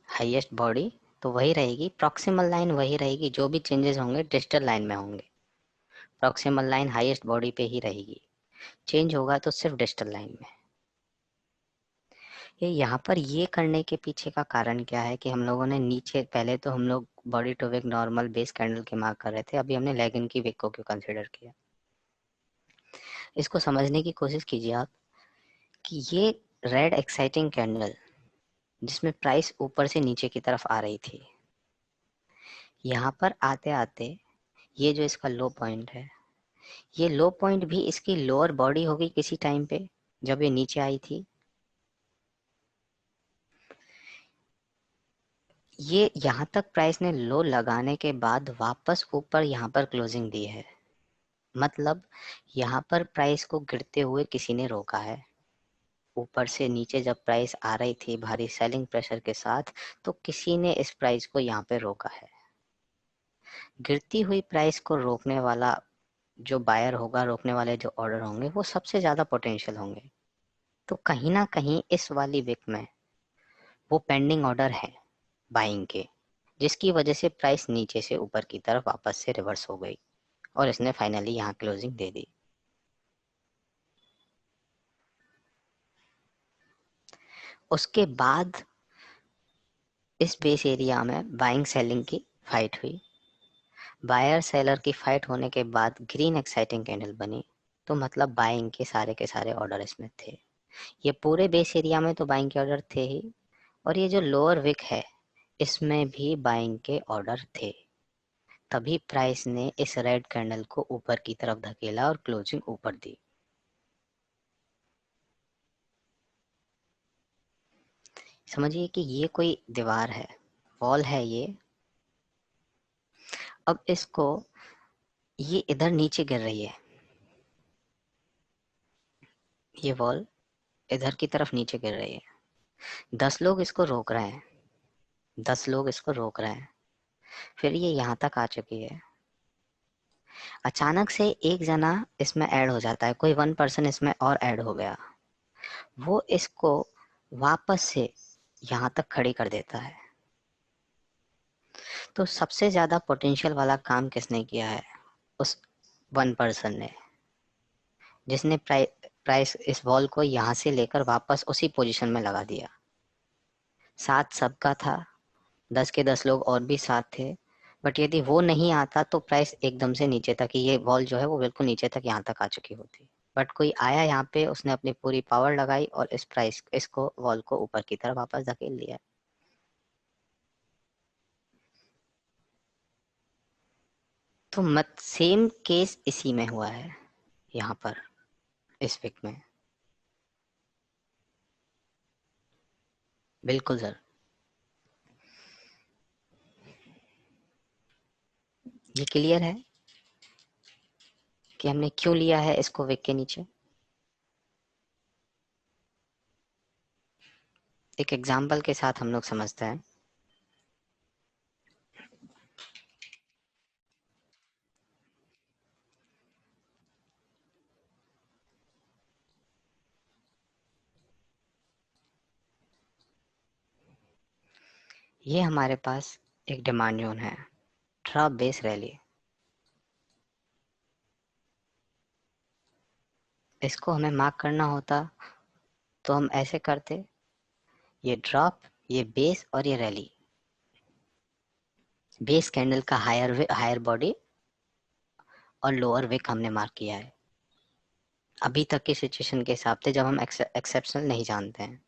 Speaker 1: Highest body तो वही रहेगी, प्रॉक्सिमल लाइन वही रहेगी, जो भी चेंजेस होंगे डिजिटल लाइन में होंगे। प्रॉक्सिमल लाइन हाईएस्ट बॉडी पे ही रहेगी, चेंज होगा तो सिर्फ डिजिटल लाइन में। ये यहाँ पर ये करने के पीछे का कारण क्या है कि हम लोगों ने नीचे, पहले तो हम लोग body to wick normal base candle की मार्क कर रहे थे, अभी हमने लेगिन की विक को क्यों कंसिडर किया। इसको समझने की कोशिश कीजिए आप कि ये रेड एक्साइटिंग कैंडल जिसमें प्राइस ऊपर से नीचे की तरफ आ रही थी, यहाँ पर आते आते ये जो इसका लो पॉइंट है, ये लो पॉइंट भी इसकी लोअर बॉडी होगी किसी टाइम पे जब ये नीचे आई थी। ये यहाँ तक प्राइस ने लो लगाने के बाद वापस ऊपर यहाँ पर क्लोजिंग दी है, मतलब यहाँ पर प्राइस को गिरते हुए किसी ने रोका है। ऊपर से नीचे जब प्राइस आ रही थी भारी सेलिंग प्रेशर के साथ, तो किसी ने इस प्राइस को यहाँ पे रोका है। गिरती हुई प्राइस को रोकने वाला जो बायर होगा, रोकने वाले जो ऑर्डर होंगे वो सबसे ज्यादा पोटेंशियल होंगे। तो कहीं ना कहीं इस वाली विक में वो पेंडिंग ऑर्डर है बाइंग के, जिसकी वजह से प्राइस नीचे से ऊपर की तरफ वापस से रिवर्स हो गई और इसने फाइनली यहाँ क्लोजिंग दे दी। उसके बाद इस बेस एरिया में बाइंग सेलिंग की फाइट हुई। बायर सेलर की फाइट होने के बाद ग्रीन एक्साइटिंग कैंडल बनी, तो मतलब बाइंग के सारे ऑर्डर इसमें थे। ये पूरे बेस एरिया में तो बाइंग के ऑर्डर थे ही, और ये जो लोअर विक है इसमें भी बाइंग के ऑर्डर थे। तभी प्राइस ने इस रेड कैंडल को ऊपर की तरफ धकेला और क्लोजिंग ऊपर दी। समझिए कि ये कोई दीवार है, वॉल है ये। अब इसको, ये इधर नीचे गिर रही है, ये वॉल इधर की तरफ नीचे गिर रही है। 10 लोग इसको रोक रहे हैं, 10 लोग इसको रोक रहे हैं, फिर ये यहाँ तक आ चुकी है। अचानक से एक जना इसमें ऐड हो जाता है, कोई 1 पर्सन इसमें और ऐड हो गया, वो इसको वापस से यहाँ तक खड़ी कर देता है। तो सबसे ज्यादा पोटेंशियल वाला काम किसने किया है? उस 1 पर्सन ने, जिसने प्राइस इस वॉल को यहाँ से लेकर वापस उसी पोजीशन में लगा दिया। साथ सबका था, 10 के 10 लोग और भी साथ थे, बट यदि वो नहीं आता तो प्राइस एकदम से नीचे तक, ये वॉल जो है वो बिल्कुल नीचे तक यहाँ तक आ चुकी होती। बट कोई आया यहाँ पे, उसने अपनी पूरी पावर लगाई और इस प्राइस इसको वॉल को ऊपर की तरफ वापस धकेल दिया। तो मत सेम केस इसी में हुआ है, यहाँ पर इस विक में। बिल्कुल सर। ये क्लियर है कि हमने क्यों लिया है इसको विक के नीचे। एक एग्जाम्पल के साथ हम लोग समझते हैं। ये हमारे पास एक डिमांड जोन है, ड्रॉप बेस रैली। इसको हमें मार्क करना होता तो हम ऐसे करते, ये ड्रॉप ये बेस और ये रैली, बेस कैंडल का हायर बॉडी और लोअर विक हमने मार्क किया है अभी तक की सिचुएशन के हिसाब से, जब हम एक्सेप्शनल नहीं जानते हैं।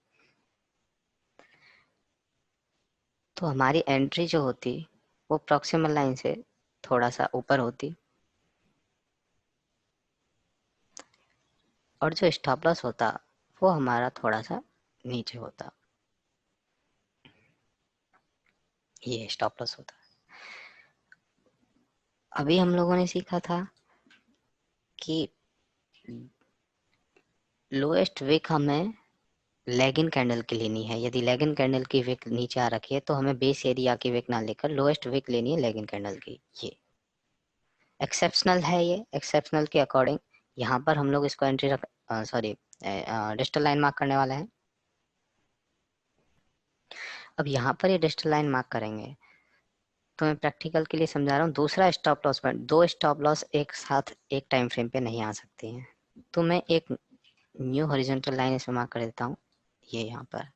Speaker 1: तो हमारी एंट्री जो होती वो प्रॉक्सिमल लाइन से थोड़ा सा ऊपर होती, और जो स्टॉप लॉस होता वो हमारा थोड़ा सा नीचे होता। ये स्टॉप लॉस होता। अभी हम लोगों ने सीखा था कि लोएस्ट विक हमें लेगिन कैंडल की लेनी है। यदि लेगिन कैंडल की विक नीचे आ रखी है तो हमें बेस एरिया की विक ना लेकर लोएस्ट विक लेनी है लेगिन कैंडल की। ये एक्सेप्शनल है, ये एक्सेप्शनल के अकॉर्डिंग यहाँ पर हम लोग इसको एंट्री रख सॉरी डिजिटल लाइन मार्क करने वाले हैं। अब यहाँ पर ये डिजिटल लाइन मार्क करेंगे तो मैं प्रैक्टिकल के लिए समझा रहा हूँ। दूसरा स्टॉप लॉस पॉइंट, दो स्टॉप लॉस एक साथ एक टाइम फ्रेम पे नहीं आ सकती हैं, तो मैं एक न्यू हॉरिजॉन्टल लाइन इसमें मार्क कर देता हूँ। ये यहाँ पर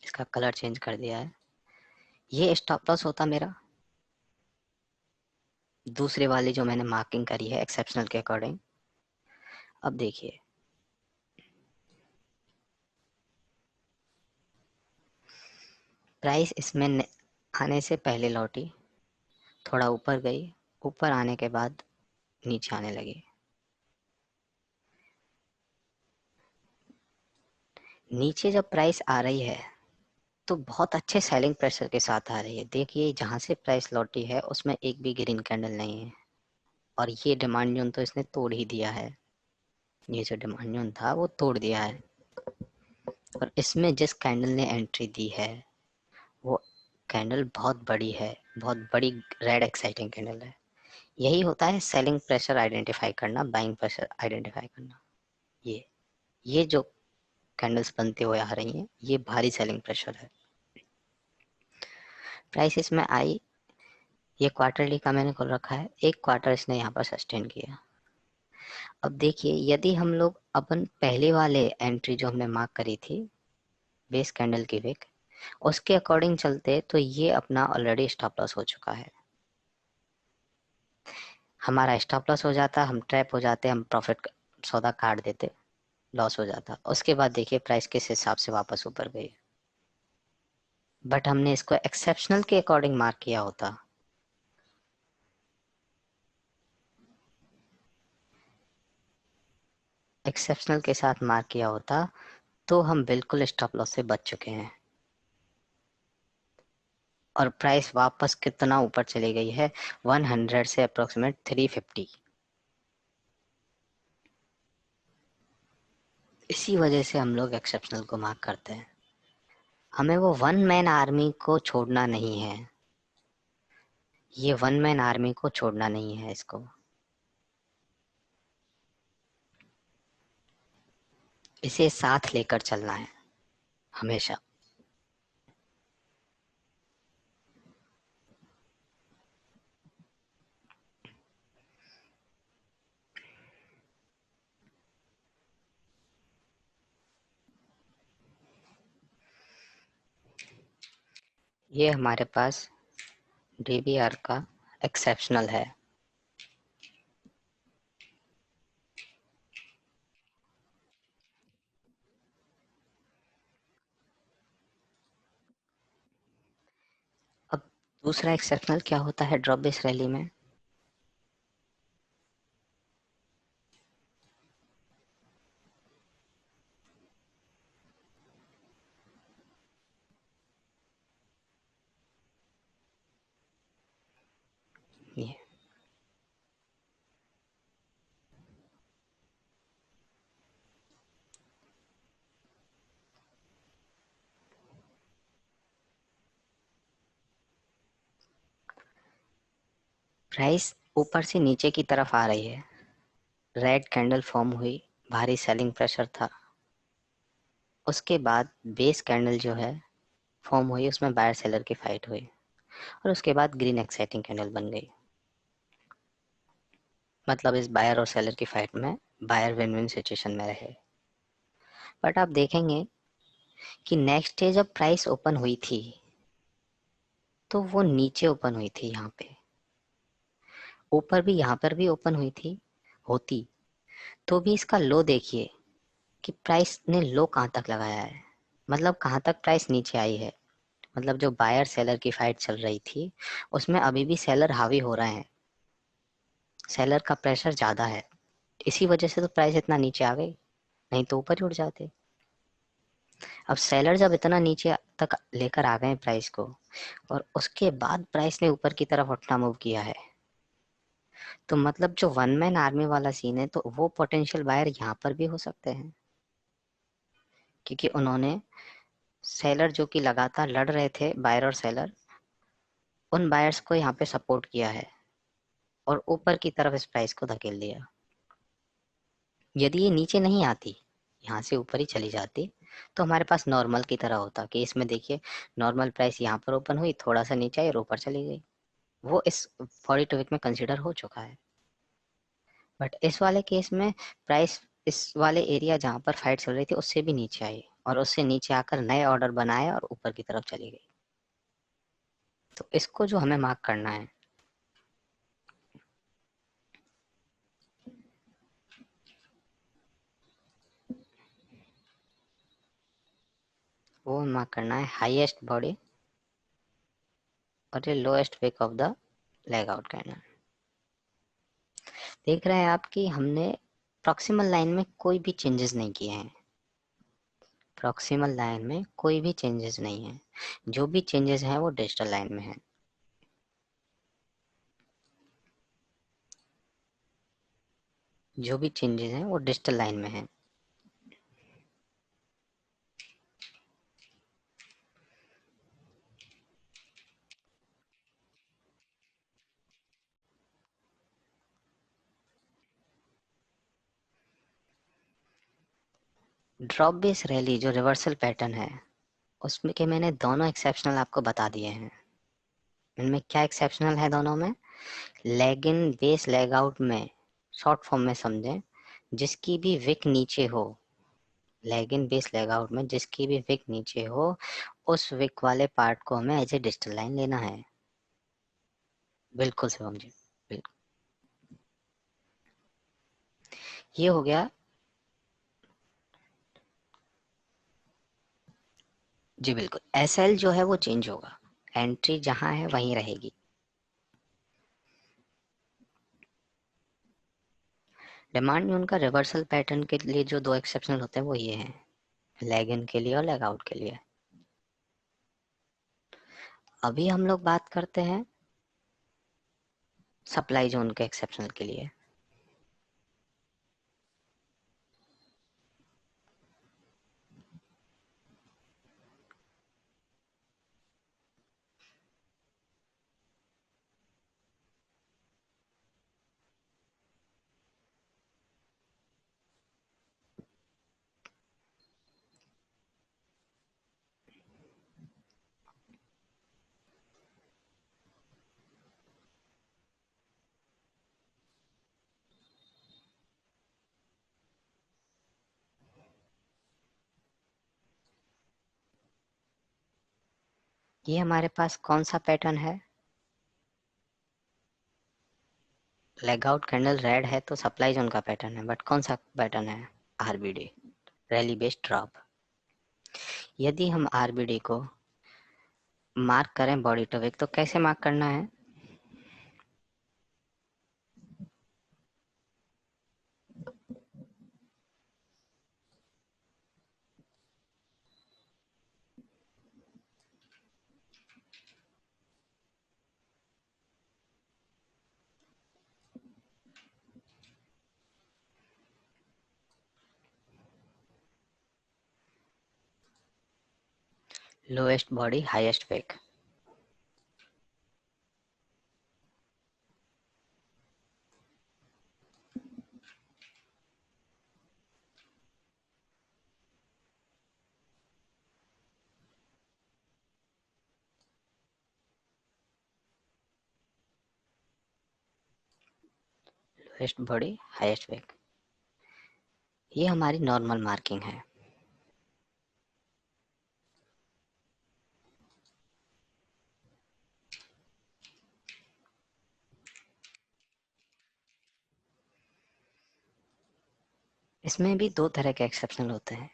Speaker 1: इसका कलर चेंज कर दिया है। ये स्टॉप लॉस होता मेरा, दूसरे वाली जो मैंने मार्किंग करी है एक्सेप्शनल के अकॉर्डिंग। अब देखिए प्राइस इसमें आने से पहले लौटी, थोड़ा ऊपर गई, ऊपर आने के बाद नीचे आने लगी। नीचे जब प्राइस आ रही है तो बहुत अच्छे सेलिंग प्रेशर के साथ आ रही है। देखिए जहां से प्राइस लौटी है उसमें एक भी ग्रीन कैंडल नहीं है, और ये डिमांड जोन तो इसने तोड़ ही दिया है। ये जो डिमांड जोन था वो तोड़ दिया है, और इसमें जिस कैंडल ने एंट्री दी है वो कैंडल बहुत बड़ी है, बहुत बड़ी रेड एक्साइटिंग कैंडल है। यही होता है सेलिंग प्रेशर आइडेंटिफाई करना, बाइंग प्रेशर आइडेंटिफाई करना। ये जो कैंडल्स बनते हुए आ रही हैं ये भारी सेलिंग प्रेशर है। प्राइस इसमें आई, ये क्वार्टरली का मैंने खोल रखा है, एक क्वार्टर इसने यहाँ पर सस्टेन किया। अब देखिए यदि हम लोग अपन पहले वाले एंट्री जो हमने मार्क करी थी बेस कैंडल की विक, उसके अकॉर्डिंग चलते तो ये अपना ऑलरेडी स्टॉप लॉस हो चुका है। हमारा स्टॉप लॉस हो जाता, हम ट्रैप हो जाते, हम प्रॉफिट सौदा काट देते, लॉस हो जाता। उसके बाद देखिए प्राइस किस हिसाब से वापस ऊपर गई। बट हमने इसको एक्सेप्शनल के अकॉर्डिंग मार्क किया होता, एक्सेप्शनल के साथ मार्क किया होता तो हम बिल्कुल स्टॉप लॉस से बच चुके हैं। और प्राइस वापस कितना ऊपर चली गई है, 100 से अप्रोक्सीमेट 350। इसी वजह से हम लोग एक्सेप्शनल को मार्क करते हैं। हमें वो वन मैन आर्मी को छोड़ना नहीं है, ये वन मैन आर्मी को छोड़ना नहीं है, इसको इसे साथ लेकर चलना है हमेशा। ये हमारे पास डीबीआर का एक्सेप्शनल है। अब दूसरा एक्सेप्शनल क्या होता है ड्रॉप बेस रैली में, ये प्राइस ऊपर से नीचे की तरफ आ रही है, रेड कैंडल फॉर्म हुई, भारी सेलिंग प्रेशर था। उसके बाद बेस कैंडल जो है फॉर्म हुई, उसमें बायर सेलर की फाइट हुई, और उसके बाद ग्रीन एक्साइटिंग कैंडल बन गई। मतलब इस बायर और सेलर की फाइट में बायर विन विन सिचुएशन में रहे। बट आप देखेंगे कि नेक्स्ट डे जब प्राइस ओपन हुई थी तो वो नीचे ओपन हुई थी, यहाँ पे ऊपर भी, यहाँ पर भी ओपन हुई थी, होती तो भी इसका लो देखिए कि प्राइस ने लो कहाँ तक लगाया है, मतलब कहाँ तक प्राइस नीचे आई है। मतलब जो बायर सेलर की फाइट चल रही थी उसमें अभी भी सेलर हावी हो रहे हैं, सेलर का प्रेशर ज्यादा है, इसी वजह से तो प्राइस इतना नीचे आ गई, नहीं तो ऊपर ही उठ जाते। अब सेलर जब इतना नीचे तक लेकर आ गए प्राइस को और उसके बाद प्राइस ने ऊपर की तरफ उठना मूव किया है, तो मतलब जो वन मैन आर्मी वाला सीन है तो वो पोटेंशियल बायर यहाँ पर भी हो सकते हैं, क्योंकि उन्होंने सेलर जो कि लगातार लड़ रहे थे, बायर और सेलर, उन बायर्स को यहाँ पे सपोर्ट किया है और ऊपर की तरफ इस प्राइस को धकेल दिया। यदि ये नीचे नहीं आती, यहाँ से ऊपर ही चली जाती, तो हमारे पास नॉर्मल की तरह होता कि इसमें देखिए नॉर्मल प्राइस यहाँ पर ओपन हुई, थोड़ा सा नीचे आई और ऊपर चली गई, वो इस 42 वीक में कंसिडर हो चुका है। बट इस वाले केस में प्राइस इस वाले एरिया जहाँ पर फाइट चल रही थी उससे भी नीचे आई और उससे नीचे आकर नए ऑर्डर बनाए और ऊपर की तरफ चली गई। तो इसको जो हमें मार्क करना है वो मार्क करना है हाईएस्ट बॉडी और ये lowest wick of the leg out candle. देख रहे हैं आप कि हमने प्रॉक्सिमल लाइन में कोई भी चेंजेस नहीं किए हैं, प्रॉक्सिमल लाइन में कोई भी चेंजेस नहीं है, जो भी चेंजेस हैं वो डिजिटल लाइन में है। जो भी चेंजेस हैं वो डिजिटल लाइन में है। ड्रॉप बेस रैली जो रिवर्सल पैटर्न है उसमें के मैंने दोनों एक्सेप्शनल आपको बता दिए हैं। इनमें क्या एक्सेप्शनल है दोनों में, leg in base leg out में शॉर्ट फॉर्म में समझें, जिसकी भी विक नीचे हो, leg in base leg out में जिसकी भी विक नीचे हो उस विक वाले पार्ट को हमें एज ए डिजिटल लाइन लेना है। बिल्कुल शिवम जी, बिल्कुल। ये हो गया। जी बिल्कुल, एस एल जो है वो चेंज होगा, एंट्री जहां है वहीं रहेगी। डिमांड में उनका रिवर्सल पैटर्न के लिए जो दो एक्सेप्शनल होते हैं वो ये हैं, लेग इन के लिए और लेग आउट के लिए। अभी हम लोग बात करते हैं सप्लाई जोन के एक्सेप्शनल के लिए। ये हमारे पास कौन सा पैटर्न है, लेग आउट कैंडल रेड है तो सप्लाई जोन का पैटर्न है, बट कौन सा पैटर्न है, आरबीडी, रैली बेस्ड ड्रॉप। यदि हम आरबीडी को मार्क करें बॉडी टू विक तो कैसे मार्क करना है, lowest body highest wick. Lowest body highest wick. ये हमारी नॉर्मल मार्किंग है। इसमें भी दो तरह के एक्सेप्शनल होते हैं।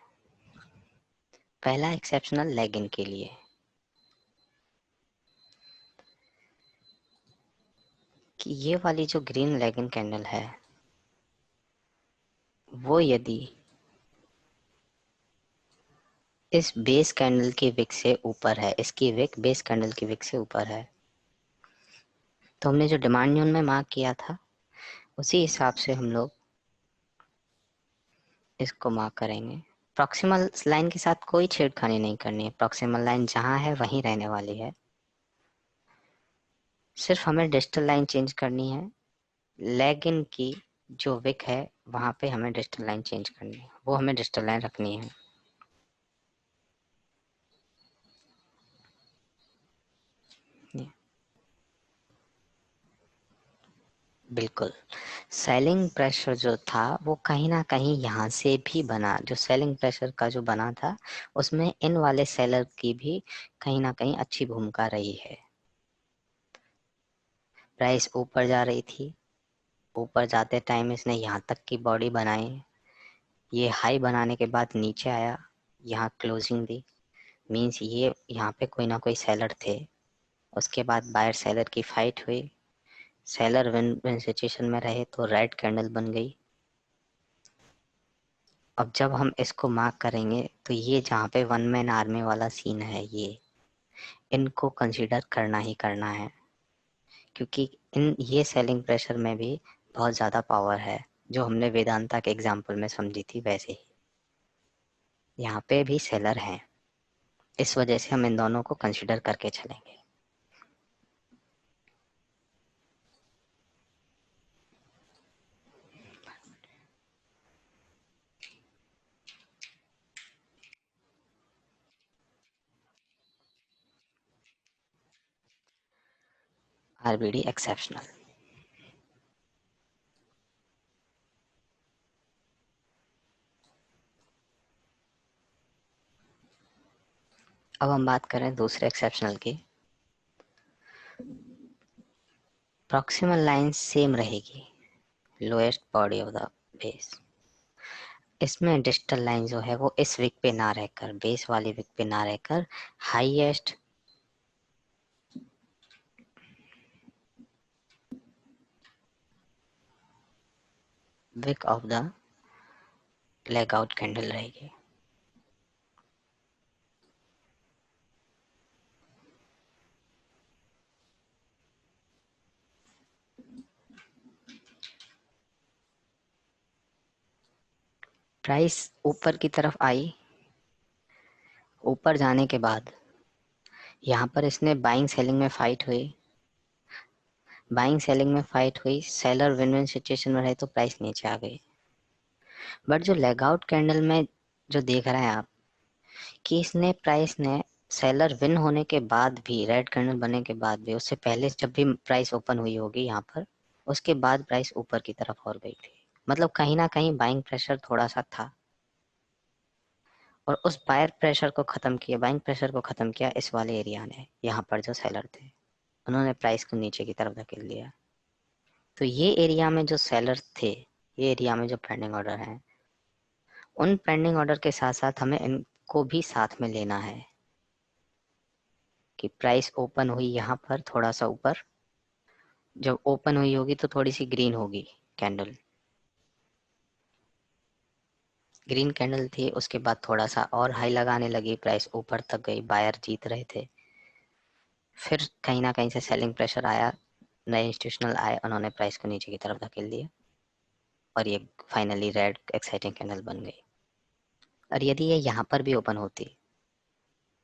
Speaker 1: पहला एक्सेप्शनल लेगिन के लिए, कि ये वाली जो ग्रीन लेगिन कैंडल है वो यदि इस बेस कैंडल की विक से ऊपर है, इसकी विक बेस कैंडल की विक से ऊपर है, तो हमने जो डिमांड जोन में मार्क किया था उसी हिसाब से हम लोग इसको मार्क करेंगे। प्रॉक्सिमल लाइन के साथ कोई छेड़खानी नहीं करनी है, प्रॉक्सिमल लाइन जहां है वहीं रहने वाली है। सिर्फ हमें डिजिटल लाइन चेंज करनी है, लेग इन की जो विक है वहां पे हमें डिजिटल लाइन चेंज करनी है, वो हमें डिजिटल लाइन रखनी है। बिल्कुल। सेलिंग प्रेशर जो था वो कहीं ना कहीं यहाँ से भी बना, जो सेलिंग प्रेशर का जो बना था उसमें इन वाले सेलर की भी कहीं ना कहीं अच्छी भूमिका रही है। प्राइस ऊपर जा रही थी, ऊपर जाते टाइम इसने यहाँ तक की बॉडी बनाई, ये हाई बनाने के बाद नीचे आया, यहाँ क्लोजिंग दी, मीन्स ये यहाँ पे कोई ना कोई सेलर थे। उसके बाद बायर सेलर की फाइट हुई, सेलर विन विन सिचुएशन में रहे तो रेड कैंडल बन गई। अब जब हम इसको मार्क करेंगे तो ये जहाँ पे वन मैन आर्मी वाला सीन है, ये इनको कंसीडर करना ही करना है, क्योंकि इन ये सेलिंग प्रेशर में भी बहुत ज़्यादा पावर है, जो हमने वेदांता के एग्जाम्पल में समझी थी वैसे ही यहाँ पे भी सेलर हैं। इस वजह से हम इन दोनों को कंसीडर करके चलेंगे। RBD exceptional. अब हम बात करें दूसरे एक्सेप्शनल की। प्रॉक्सिमल लाइन सेम रहेगी, lowest body of the base. इसमें डिजिटल लाइन जो है वो इस विक पे ना रहकर, बेस वाली विक पे ना रहकर, highest wick of the leg out candle रहेगी। प्राइस ऊपर की तरफ आई, ऊपर जाने के बाद यहाँ पर इसने बाइंग सेलिंग में फाइट हुई, बाइंग सेलिंग में फाइट हुई, सेलर विन विन सिचुएशन में रहे तो प्राइस नीचे आ गई। बट जो लेग आउट कैंडल में जो देख रहे हैं आप कि इसने प्राइस ने सेलर विन होने के बाद भी, रेड कैंडल बनने के बाद भी, उससे पहले जब भी प्राइस ओपन हुई होगी यहाँ पर, उसके बाद प्राइस ऊपर की तरफ और गई थी। मतलब कहीं ना कहीं बाइंग प्रेशर थोड़ा सा था, और उस बायर प्रेशर को खत्म किया, बाइंग प्रेशर को खत्म किया इस वाले एरिया ने। यहाँ पर जो सेलर थे उन्होंने प्राइस को नीचे की तरफ धकेल दिया। तो ये एरिया में जो सेलर थे, ये एरिया में जो पेंडिंग ऑर्डर हैं, उन पेंडिंग ऑर्डर के साथ साथ हमें इनको भी साथ में लेना है कि प्राइस ओपन हुई यहाँ पर थोड़ा सा ऊपर, जब ओपन हुई होगी तो थोड़ी सी ग्रीन होगी कैंडल, ग्रीन कैंडल थी, उसके बाद थोड़ा सा और हाई लगाने लगी, प्राइस ऊपर तक गई, बायर जीत रहे थे। फिर कहीं ना कहीं से सेलिंग प्रेशर आया, नए इंस्टीट्यूशनल आए, उन्होंने प्राइस को नीचे की तरफ धकेल दिया और ये फाइनली रेड एक्साइटिंग कैंडल बन गई। और यदि ये यहाँ पर भी ओपन होती,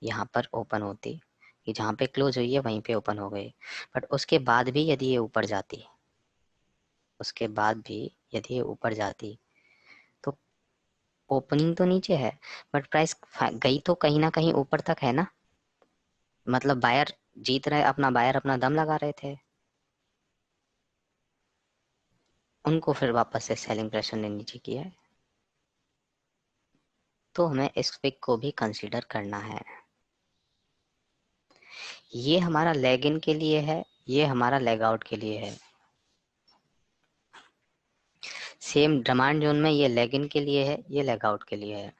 Speaker 1: यहाँ पर ओपन होती, कि जहाँ पे क्लोज हुई है वहीं पे ओपन हो गई, बट उसके बाद भी यदि ये ऊपर जाती, उसके बाद भी यदि ये ऊपर जाती, तो ओपनिंग तो नीचे है बट प्राइस गई तो कहीं ना कहीं ऊपर तक है ना। मतलब बायर जीत रहे, अपना बायर अपना दम लगा रहे थे, उनको फिर वापस से सेलिंग प्रेशर ने नीचे किया है। तो हमें इस विक को भी कंसीडर करना है। ये हमारा लेग इन के लिए है, ये हमारा लेग आउट के लिए है। सेम डिमांड जोन में ये लेग इन के लिए है, ये लेग आउट के लिए है।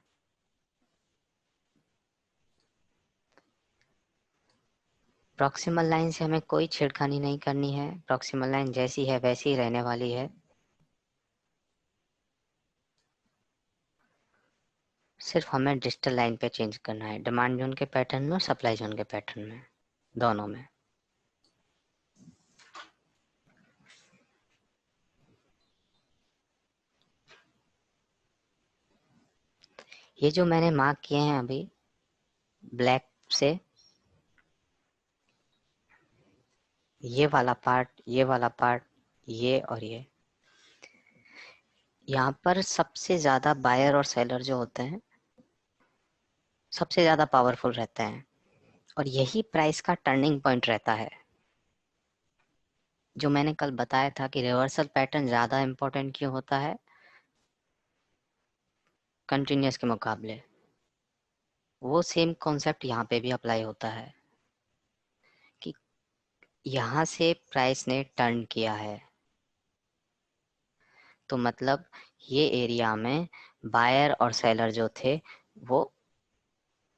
Speaker 1: प्रॉक्सिमल लाइन से हमें कोई छेड़खानी नहीं करनी है, प्रॉक्सिमल लाइन जैसी है वैसी ही रहने वाली है। सिर्फ हमें डिजिटल लाइन पे चेंज करना है, डिमांड जोन के पैटर्न में और सप्लाई जोन के पैटर्न में, दोनों में। ये जो मैंने मार्क किए हैं अभी ब्लैक से, ये वाला पार्ट, ये वाला पार्ट, ये और ये, यहाँ पर सबसे ज्यादा बायर और सेलर जो होते हैं सबसे ज्यादा पावरफुल रहते हैं, और यही प्राइस का टर्निंग पॉइंट रहता है। जो मैंने कल बताया था कि रिवर्सल पैटर्न ज्यादा इंपॉर्टेंट क्यों होता है कंटिन्यूअस के मुकाबले, वो सेम कॉन्सेप्ट यहाँ पे भी अप्लाई होता है कि यहाँ से प्राइस ने टर्न किया है, तो मतलब ये एरिया में बायर और सेलर जो थे वो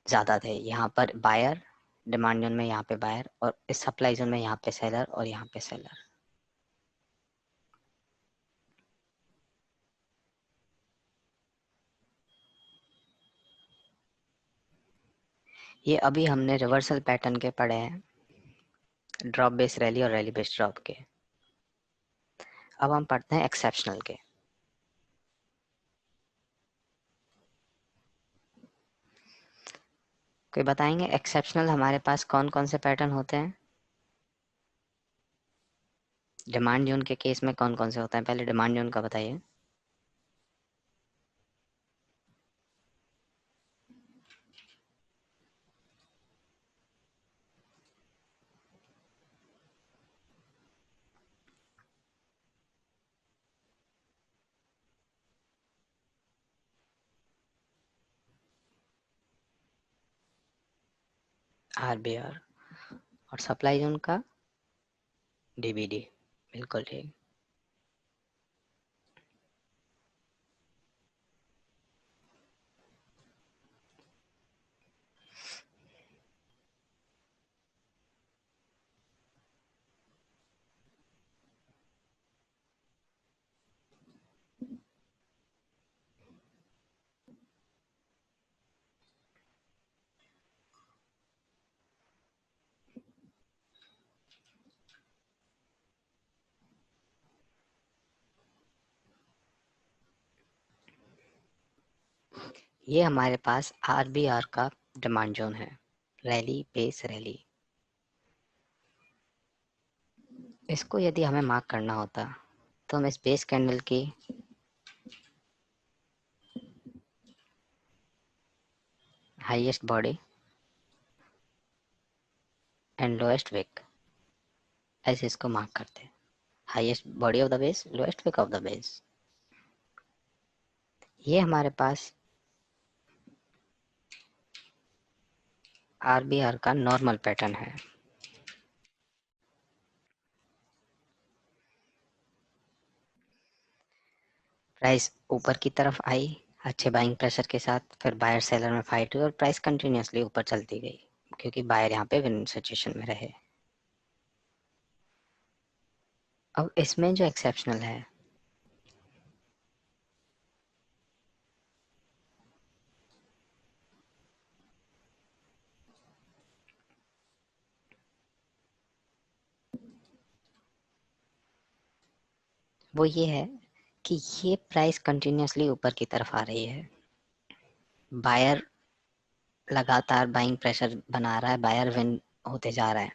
Speaker 1: ज्यादा थे। यहाँ पर बायर, डिमांड जोन में यहाँ पे बायर, और इस सप्लाई जोन में यहाँ पे सेलर और यहाँ पे सेलर। ये अभी हमने रिवर्सल पैटर्न के पढ़े हैं, ड्रॉप बेस रैली और रैली बेस ड्रॉप के। अब हम पढ़ते हैं एक्सेप्शनल के। कोई बताएंगे एक्सेप्शनल हमारे पास कौन कौन से पैटर्न होते हैं? डिमांड जोन के केस में कौन कौन से होते हैं, पहले डिमांड जोन का बताइए। आरबीआर। और सप्लाई जोन का डीबीडी। बिल्कुल ठीक। ये हमारे पास आरबीआर का डिमांड जोन है, रैली बेस रैली। इसको यदि हमें मार्क करना होता तो हम इस बेस कैंडल की highest body and lowest wick ऐसे इसको मार्क करते हैं। Highest body of the base, lowest wick of the base. ये हमारे पास आरबीआर का नॉर्मल पैटर्न है। प्राइस ऊपर की तरफ आई अच्छे बाइंग प्रेशर के साथ, फिर बायर सेलर में फाइट हुई और प्राइस कंटिन्यूअसली ऊपर चलती गई क्योंकि बायर यहाँ पे विन सिचुएशन में रहे। अब इसमें जो एक्सेप्शनल है, वो ये है कि ये प्राइस कंटिन्यूअसली ऊपर की तरफ आ रही है, बायर लगातार बाइंग प्रेशर बना रहा है, बायर विन होते जा रहा है।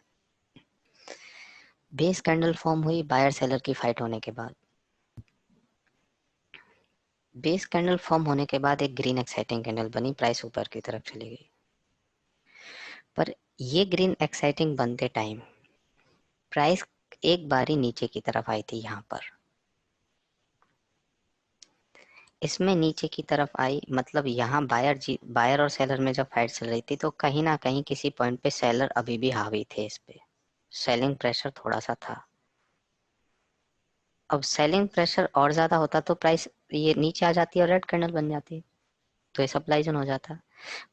Speaker 1: बेस कैंडल फॉर्म हुई बायर सेलर की फाइट होने के बाद। बेस कैंडल फॉर्म होने के बाद एक ग्रीन एक्साइटिंग कैंडल बनी, प्राइस ऊपर की तरफ चली गई। पर ये ग्रीन एक्साइटिंग बनते टाइम प्राइस एक बारी नीचे की तरफ आई थी यहाँ पर। इसमें नीचे की तरफ आई, मतलब यहाँ बायर और सेलर में जब फाइट चल रही थी तो कहीं ना कहीं किसी पॉइंट पे सेलर अभी भी हावी थे इस पे, सेलिंग प्रेशर थोड़ा सा था। अब सेलिंग प्रेशर और ज्यादा होता तो प्राइस ये नीचे आ जाती और रेड कैंडल बन जाती, तो ये सप्लाई जोन हो जाता।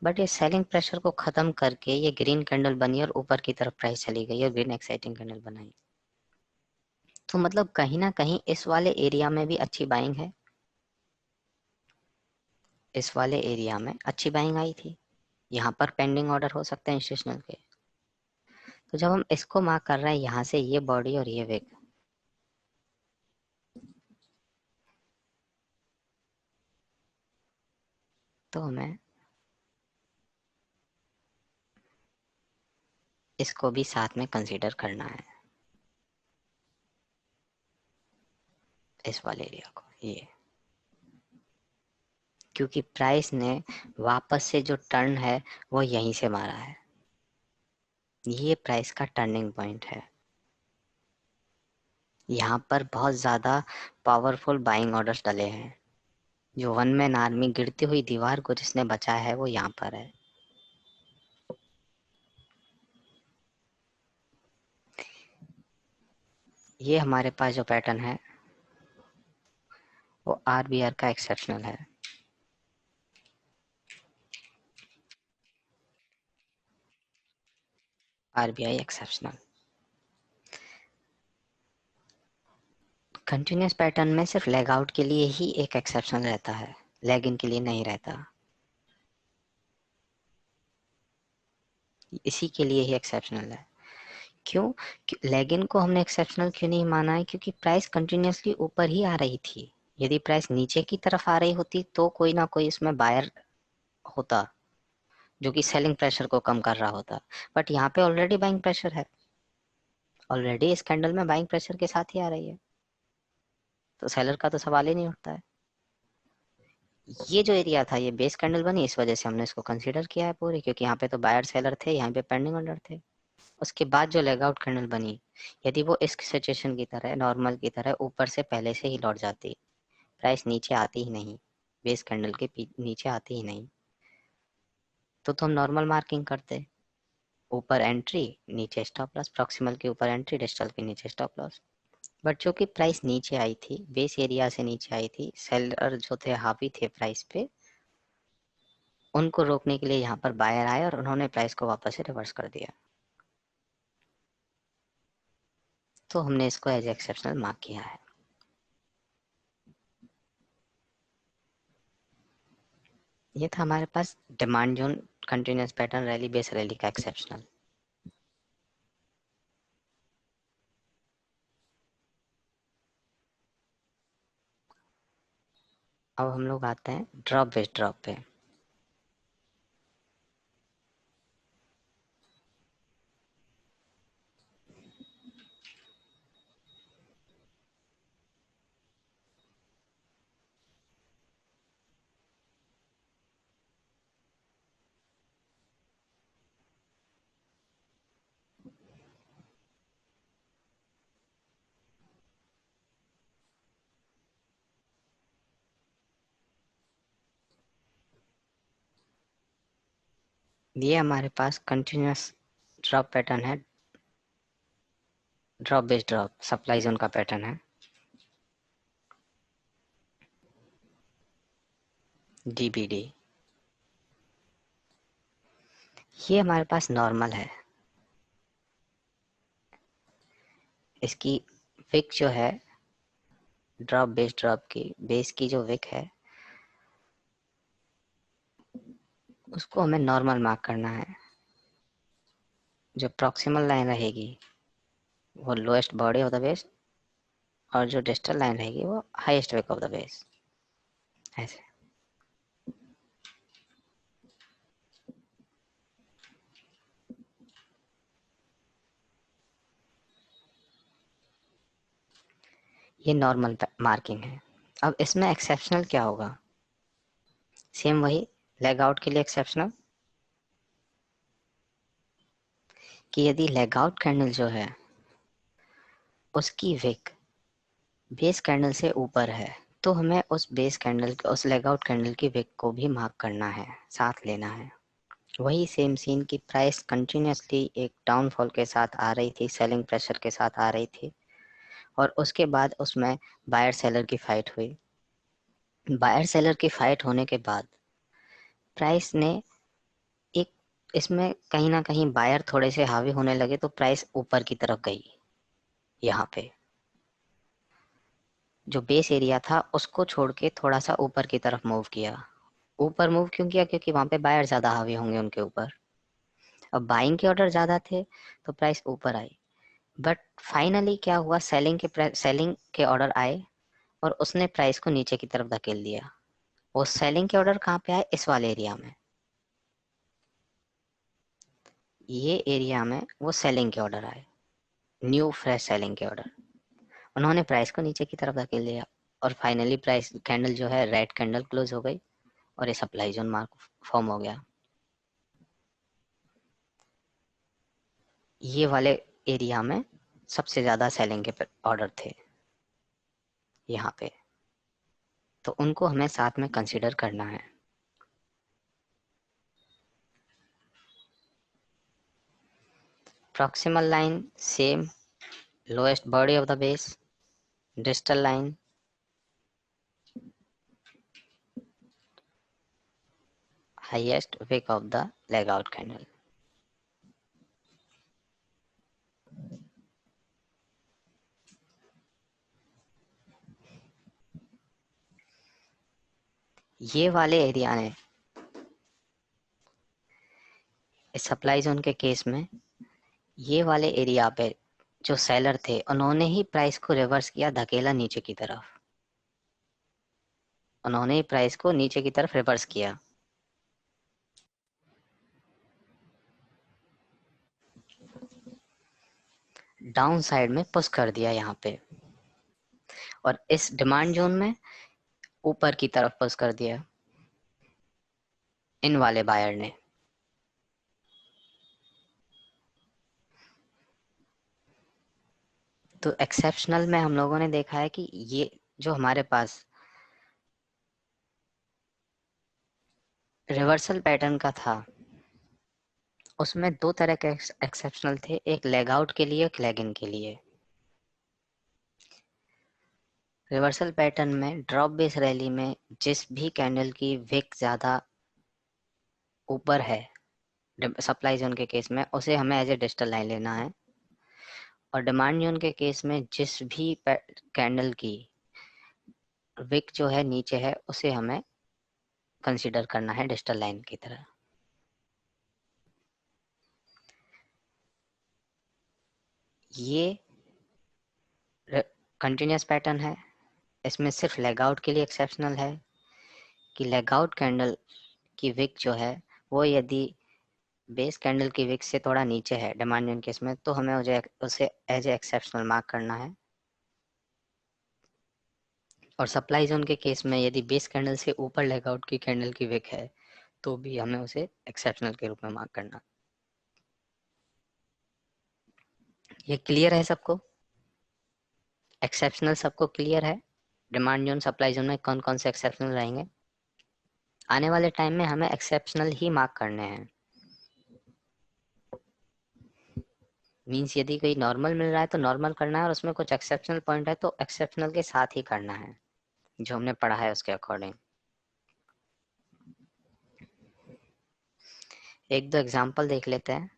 Speaker 1: बट ये सेलिंग प्रेशर को खत्म करके ये ग्रीन कैंडल बनी और ऊपर की तरफ प्राइस चली गई और ग्रीन एक्साइटिंग कैंडल बनाई। तो मतलब कहीं ना कहीं इस वाले एरिया में भी अच्छी बाइंग है, इस वाले एरिया में अच्छी बाइंग आई थी। यहाँ पर पेंडिंग ऑर्डर हो सकते हैं इंस्टीट्यूशनल के। तो जब हम इसको मार्क कर रहे हैं यहाँ से ये बॉडी और ये विक, तो हमें इसको भी साथ में कंसीडर करना है, इस वाले एरिया को, ये क्योंकि प्राइस ने वापस से जो टर्न है वो यहीं से मारा है, ये प्राइस का टर्निंग पॉइंट है। यहाँ पर बहुत ज्यादा पावरफुल बाइंग ऑर्डर्स डले हैं। जो वन मैन आर्मी गिरती हुई दीवार को जिसने बचाया है वो यहाँ पर है। ये हमारे पास जो पैटर्न है वो आरबीआर का एक्सेप्शनल है। आरबीआई एक्सेप्शनल कंटिन्यूस पैटर्न में सिर्फ लेग आउट के लिए ही एक एक्सेप्शनल रहता है, लेग इन के लिए नहीं रहता। इसी के लिए ही एक्सेप्शनल है। क्यों? लेग इन को हमने एक्सेप्शनल क्यों नहीं माना है? क्योंकि प्राइस कंटिन्यूसली ऊपर ही आ रही थी। यदि प्राइस नीचे की तरफ आ रही होती तो कोई ना कोई इसमें बायर होता जो कि सेलिंग प्रेशर को कम कर रहा होता। बट यहाँ पे ऑलरेडी बाइंग प्रेशर है, ऑलरेडी इस कैंडल में बाइंग प्रेशर के साथ ही आ रही है, तो सेलर का तो सवाल ही नहीं उठता है। ये जो एरिया था ये बेस कैंडल बनी, इस वजह से हमने इसको कंसीडर किया है पूरी, क्योंकि यहाँ पे तो बायर सेलर थे, यहाँ पे पेंडिंग ऑर्डर थे। उसके बाद जो लेग आउट कैंडल बनी, यदि वो इस सिचुएशन की तरह नॉर्मल की तरह ऊपर से पहले से ही लौट जाती, प्राइस नीचे आती ही नहीं, बेस कैंडल के नीचे आती ही नहीं, तो हम नॉर्मल मार्किंग करते, ऊपर एंट्री नीचे स्टॉप लॉस, प्रॉक्सिमल के ऊपर एंट्री, डिजिटल के नीचे स्टॉप लॉस। बट जो कि प्राइस नीचे आई थी, बेस एरिया से नीचे आई थी, सेलर जो थे हावी थे प्राइस पे, उनको रोकने के लिए यहाँ पर बायर आए और उन्होंने प्राइस को वापस से रिवर्स कर दिया, तो हमने इसको एज एक्सेप्शनल मार्क किया है। ये था हमारे पास demand zone continuous pattern rally base rally का एक्सेप्शनल। अब हम लोग आते हैं ड्रॉप बेस ड्रॉप पे। ये हमारे पास कंटिन्यूस ड्रॉप पैटर्न है, drop base drop supply zone का पैटर्न है, डीबीडी। ये हमारे पास नॉर्मल है, इसकी विक जो है ड्रॉप बेस ड्रॉप की बेस की जो विक है उसको हमें नॉर्मल मार्क करना है। जो प्रॉक्सिमल लाइन रहेगी वो lowest body of the base, और जो डिस्टल लाइन रहेगी वो highest wick of the base, ऐसे। ये नॉर्मल मार्किंग है। अब इसमें एक्सेप्शनल क्या होगा? सेम वही लेग आउट के लिए एक्सेप्शनल, कि यदि लेग आउट कैंडल जो है उसकी विक बेस कैंडल से ऊपर है तो हमें उस बेस कैंडल, उस लेगआउट कैंडल की विक को भी मार्क करना है, साथ लेना है। वही सेम सीन की प्राइस कंटिन्यूसली एक डाउनफॉल के साथ आ रही थी, सेलिंग प्रेशर के साथ आ रही थी, और उसके बाद उसमें बायर सेलर की फाइट हुई। बायर सेलर की फाइट होने के बाद प्राइस ने एक, इसमें कहीं ना कहीं बायर थोड़े से हावी होने लगे तो प्राइस ऊपर की तरफ गई। यहाँ पे जो बेस एरिया था उसको छोड़ के थोड़ा सा ऊपर की तरफ मूव किया। ऊपर मूव क्यों किया? क्योंकि वहां पे बायर ज्यादा हावी होंगे उनके ऊपर। अब बाइंग के ऑर्डर ज्यादा थे तो प्राइस ऊपर आई। बट फाइनली क्या हुआ, सेलिंग के ऑर्डर आए और उसने प्राइस को नीचे की तरफ धकेल दिया। वो सेलिंग के ऑर्डर कहाँ पे आए? इस वाले एरिया में। ये एरिया में वो सेलिंग के ऑर्डर आए, न्यू फ्रेश सेलिंग के ऑर्डर। उन्होंने प्राइस को नीचे की तरफ धकेल दिया और फाइनली प्राइस कैंडल जो है रेड कैंडल क्लोज हो गई और ये सप्लाई जोन मार्क फॉर्म हो गया। ये वाले एरिया में सबसे ज्यादा सेलिंग के ऑर्डर थे यहाँ पे, तो उनको हमें साथ में कंसीडर करना है। Proximal line same, lowest body of the base, distal line highest wick of the leg out candle. ये वाले एरिया ने इस सप्लाई जोन के केस में, ये वाले एरिया पे जो सेलर थे उन्होंने ही प्राइस को रिवर्स किया, धकेला नीचे की तरफ। उन्होंने ही प्राइस को नीचे की तरफ रिवर्स किया। डाउन साइड में पुश कर दिया यहाँ पे, और इस डिमांड जोन में ऊपर की तरफ पुश कर दिया इन वाले बायर ने। तो एक्सेप्शनल में हम लोगों ने देखा है कि ये जो हमारे पास रिवर्सल पैटर्न का था उसमें दो तरह के एक्सेप्शनल थे, एक लेग आउट के लिए, एक लेग इन के लिए। रिवर्सल पैटर्न में ड्रॉप बेस रैली में जिस भी कैंडल की विक ज्यादा ऊपर है सप्लाई जोन के केस में, उसे हमें एज ए डिजिटल लाइन लेना है, और डिमांड जोन के केस में जिस भी कैंडल की विक जो है नीचे है उसे हमें कंसीडर करना है डिजिटल लाइन की तरह। ये कंटिन्यूस पैटर्न है, इसमें सिर्फ लेग आउट के लिए एक्सेप्शनल है कि लेग आउट कैंडल की विक जो है वो यदि बेस कैंडल की विक से थोड़ा नीचे है डिमांड जोन केस में तो हमें उसे एज ए एक्सेप्शनल मार्क करना है। और सप्लाई जोन के केस में यदि बेस कैंडल से ऊपर लेग आउट की कैंडल की विक है तो भी हमें उसे एक्सेप्शनल के रूप में मार्क करना। ये क्लियर है सबको? एक्सेप्शनल सबको क्लियर है? डिमांड जोन सप्लाई जोन में कौन कौन से एक्सेप्शनल रहेंगे? आने वाले टाइम में हमें एक्सेप्शनल ही मार्क करने हैं। मीन्स यदि कोई नॉर्मल मिल रहा है तो नॉर्मल करना है, और उसमें कुछ एक्सेप्शनल पॉइंट है तो एक्सेप्शनल के साथ ही करना है जो हमने पढ़ा है उसके अकॉर्डिंग। एक दो एग्जांपल देख लेते हैं।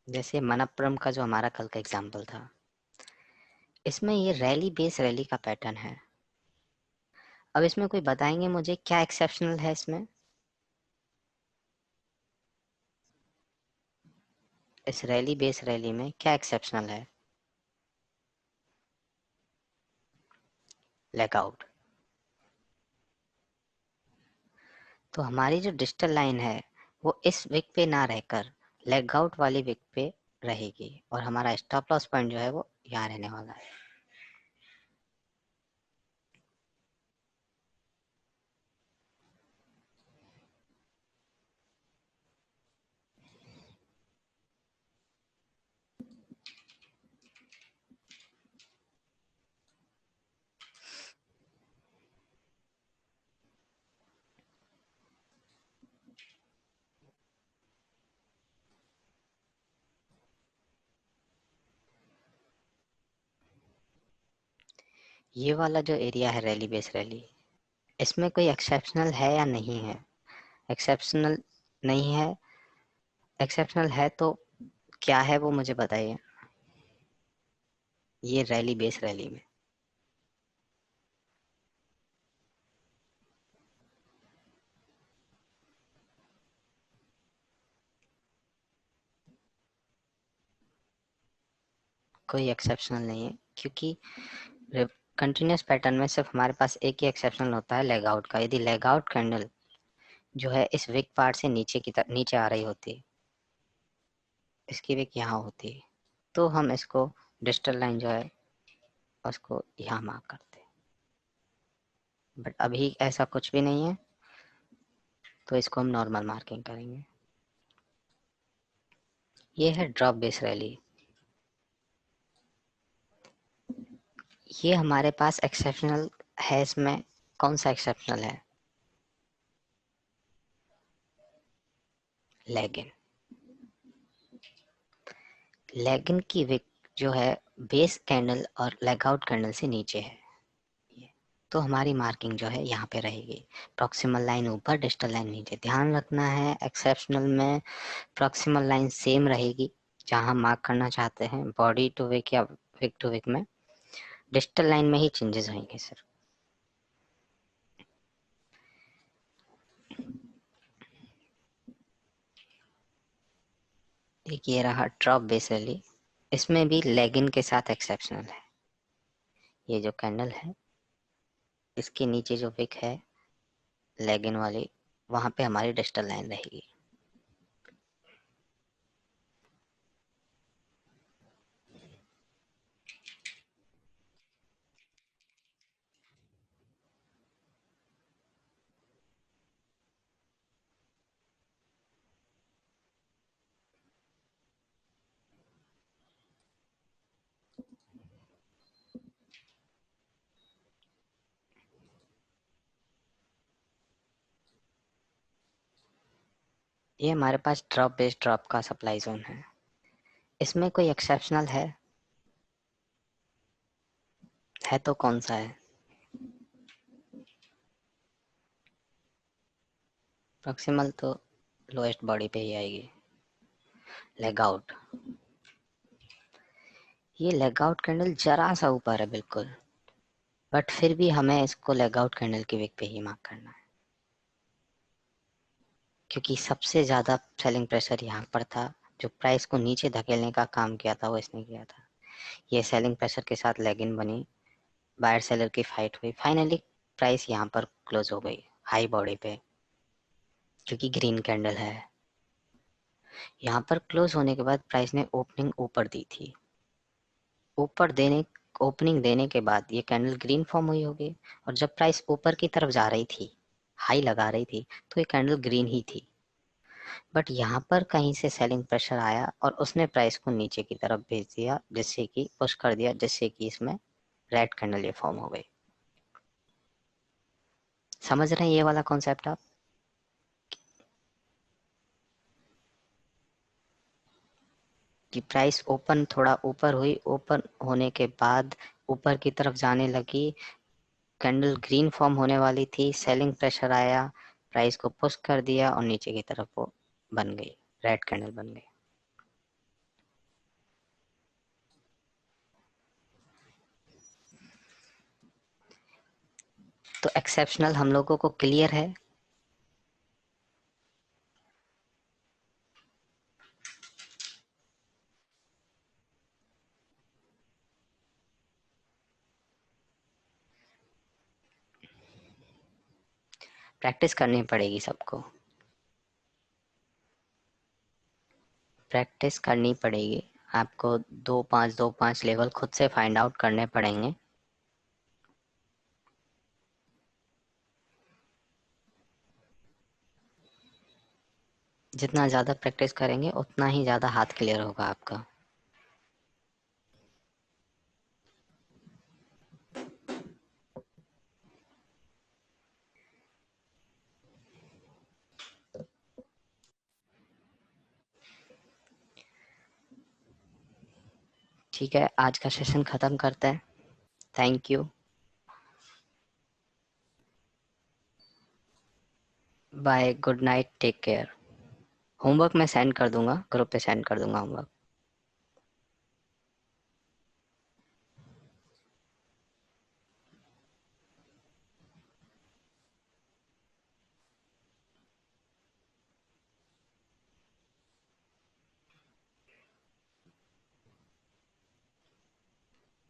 Speaker 1: जैसे मनप्पुरम का जो हमारा कल का एग्जांपल था, इसमें ये रैली बेस रैली का पैटर्न है। अब इसमें कोई बताएंगे मुझे क्या एक्सेप्शनल है इसमें? इस रैली बेस रैली में क्या एक्सेप्शनल है? Leg out. तो हमारी जो डिजिटल लाइन है वो इस विक पे ना रहकर लेग आउट वाली विक पे रहेगी और हमारा स्टॉप लॉस पॉइंट जो है वो यहाँ रहने वाला है। ये वाला जो एरिया है रैली बेस रैली, इसमें कोई एक्सेप्शनल है या नहीं है? एक्सेप्शनल नहीं है। एक्सेप्शनल है तो क्या है वो मुझे बताइए। ये रैली बेस रैली में कोई एक्सेप्शनल नहीं है, क्योंकि कंटिन्यूस पैटर्न में सिर्फ हमारे पास एक ही एक्सेप्शनल होता है लेग आउट का। यदि लेग आउट कैंडल जो है इस विक पार्ट से नीचे आ रही होती है, इसकी विक यहाँ होती है, तो हम इसको डिजिटल लाइन जो है उसको यहाँ मार्क करते हैं। बट अभी ऐसा कुछ भी नहीं है, तो इसको हम नॉर्मल मार्किंग करेंगे। ये है ड्रॉप बेस रैली। ये हमारे पास एक्सेप्शनल है। इसमें कौन सा एक्सेप्शनल है? लेगिन। लेगिन की विक जो है बेस कैंडल और लेगआउट कैंडल से नीचे है, तो हमारी मार्किंग जो है यहाँ पे रहेगी। प्रॉक्सिमल लाइन ऊपर, डिजिटल लाइन नीचे। ध्यान रखना है एक्सेप्शनल में प्रॉक्सिमल लाइन सेम रहेगी जहाँ हम मार्क करना चाहते हैं, बॉडी टू विक या विक टू विक में। डिजिटल लाइन में ही चेंजेस होंगे सिर्फ। एक ये रहा ड्रॉप बेस रैली, इसमें भी लेगिन के साथ एक्सेप्शनल है। ये जो कैंडल है इसके नीचे जो विक है लेगिन वाली, वहां पे हमारी डिजिटल लाइन रहेगी। ये हमारे पास ड्रॉप बेस ड्रॉप का सप्लाई जोन है। इसमें कोई एक्सेप्शनल है तो कौन सा है? प्रॉक्सिमल तो लोएस्ट बॉडी पे ही आएगी। लेग आउट, ये लेग आउट कैंडल जरा सा ऊपर है बिल्कुल, बट फिर भी हमें इसको लेग आउट कैंडल की विक पे ही मार्क करना है, क्योंकि सबसे ज्यादा सेलिंग प्रेशर यहाँ पर था। जो प्राइस को नीचे धकेलने का काम किया था वो इसने किया था। ये सेलिंग प्रेशर के साथ लेग इन बनी, बायर सेलर की फाइट हुई, फाइनली प्राइस यहाँ पर क्लोज हो गई हाई बॉडी पे, क्योंकि ग्रीन कैंडल है। यहाँ पर क्लोज होने के बाद प्राइस ने ओपनिंग ऊपर दी थी। ऊपर देने ओपनिंग देने के बाद ये कैंडल ग्रीन फॉर्म हुई होगी, और जब प्राइस ऊपर की तरफ जा रही थी, हाई लगा रही थी, तो ये कैंडल ग्रीन ही थी। बट यहाँ पर कहीं से सेलिंग प्रेशर आया और उसने प्राइस को नीचे की तरफ भेज दिया, जिससे कि पुश कर दिया, जिससे कि इसमें रेड कैंडल ये फॉर्म हो गई। समझ रहे हैं ये वाला कॉन्सेप्ट आप? कि प्राइस ओपन थोड़ा ऊपर हुई, ओपन होने के बाद ऊपर की तरफ जाने लगी, कैंडल ग्रीन फॉर्म होने वाली थी, सेलिंग प्रेशर आया, प्राइस को पुश कर दिया और नीचे की तरफ वो बन गई, रेड कैंडल बन गई। तो एक्सेप्शनल हम लोगों को क्लियर है। प्रैक्टिस करनी पड़ेगी सबको। प्रैक्टिस करनी पड़ेगी आपको। 2 5 लेवल खुद से फाइंड आउट करने पड़ेंगे। जितना ज़्यादा प्रैक्टिस करेंगे उतना ही ज़्यादा हाथ क्लियर होगा आपका। ठीक है, आज का सेशन ख़त्म करते हैं। Thank you, bye, good night, take care. Homework मैं सेंड कर दूंगा, ग्रुप पे सेंड कर दूंगा होमवर्क।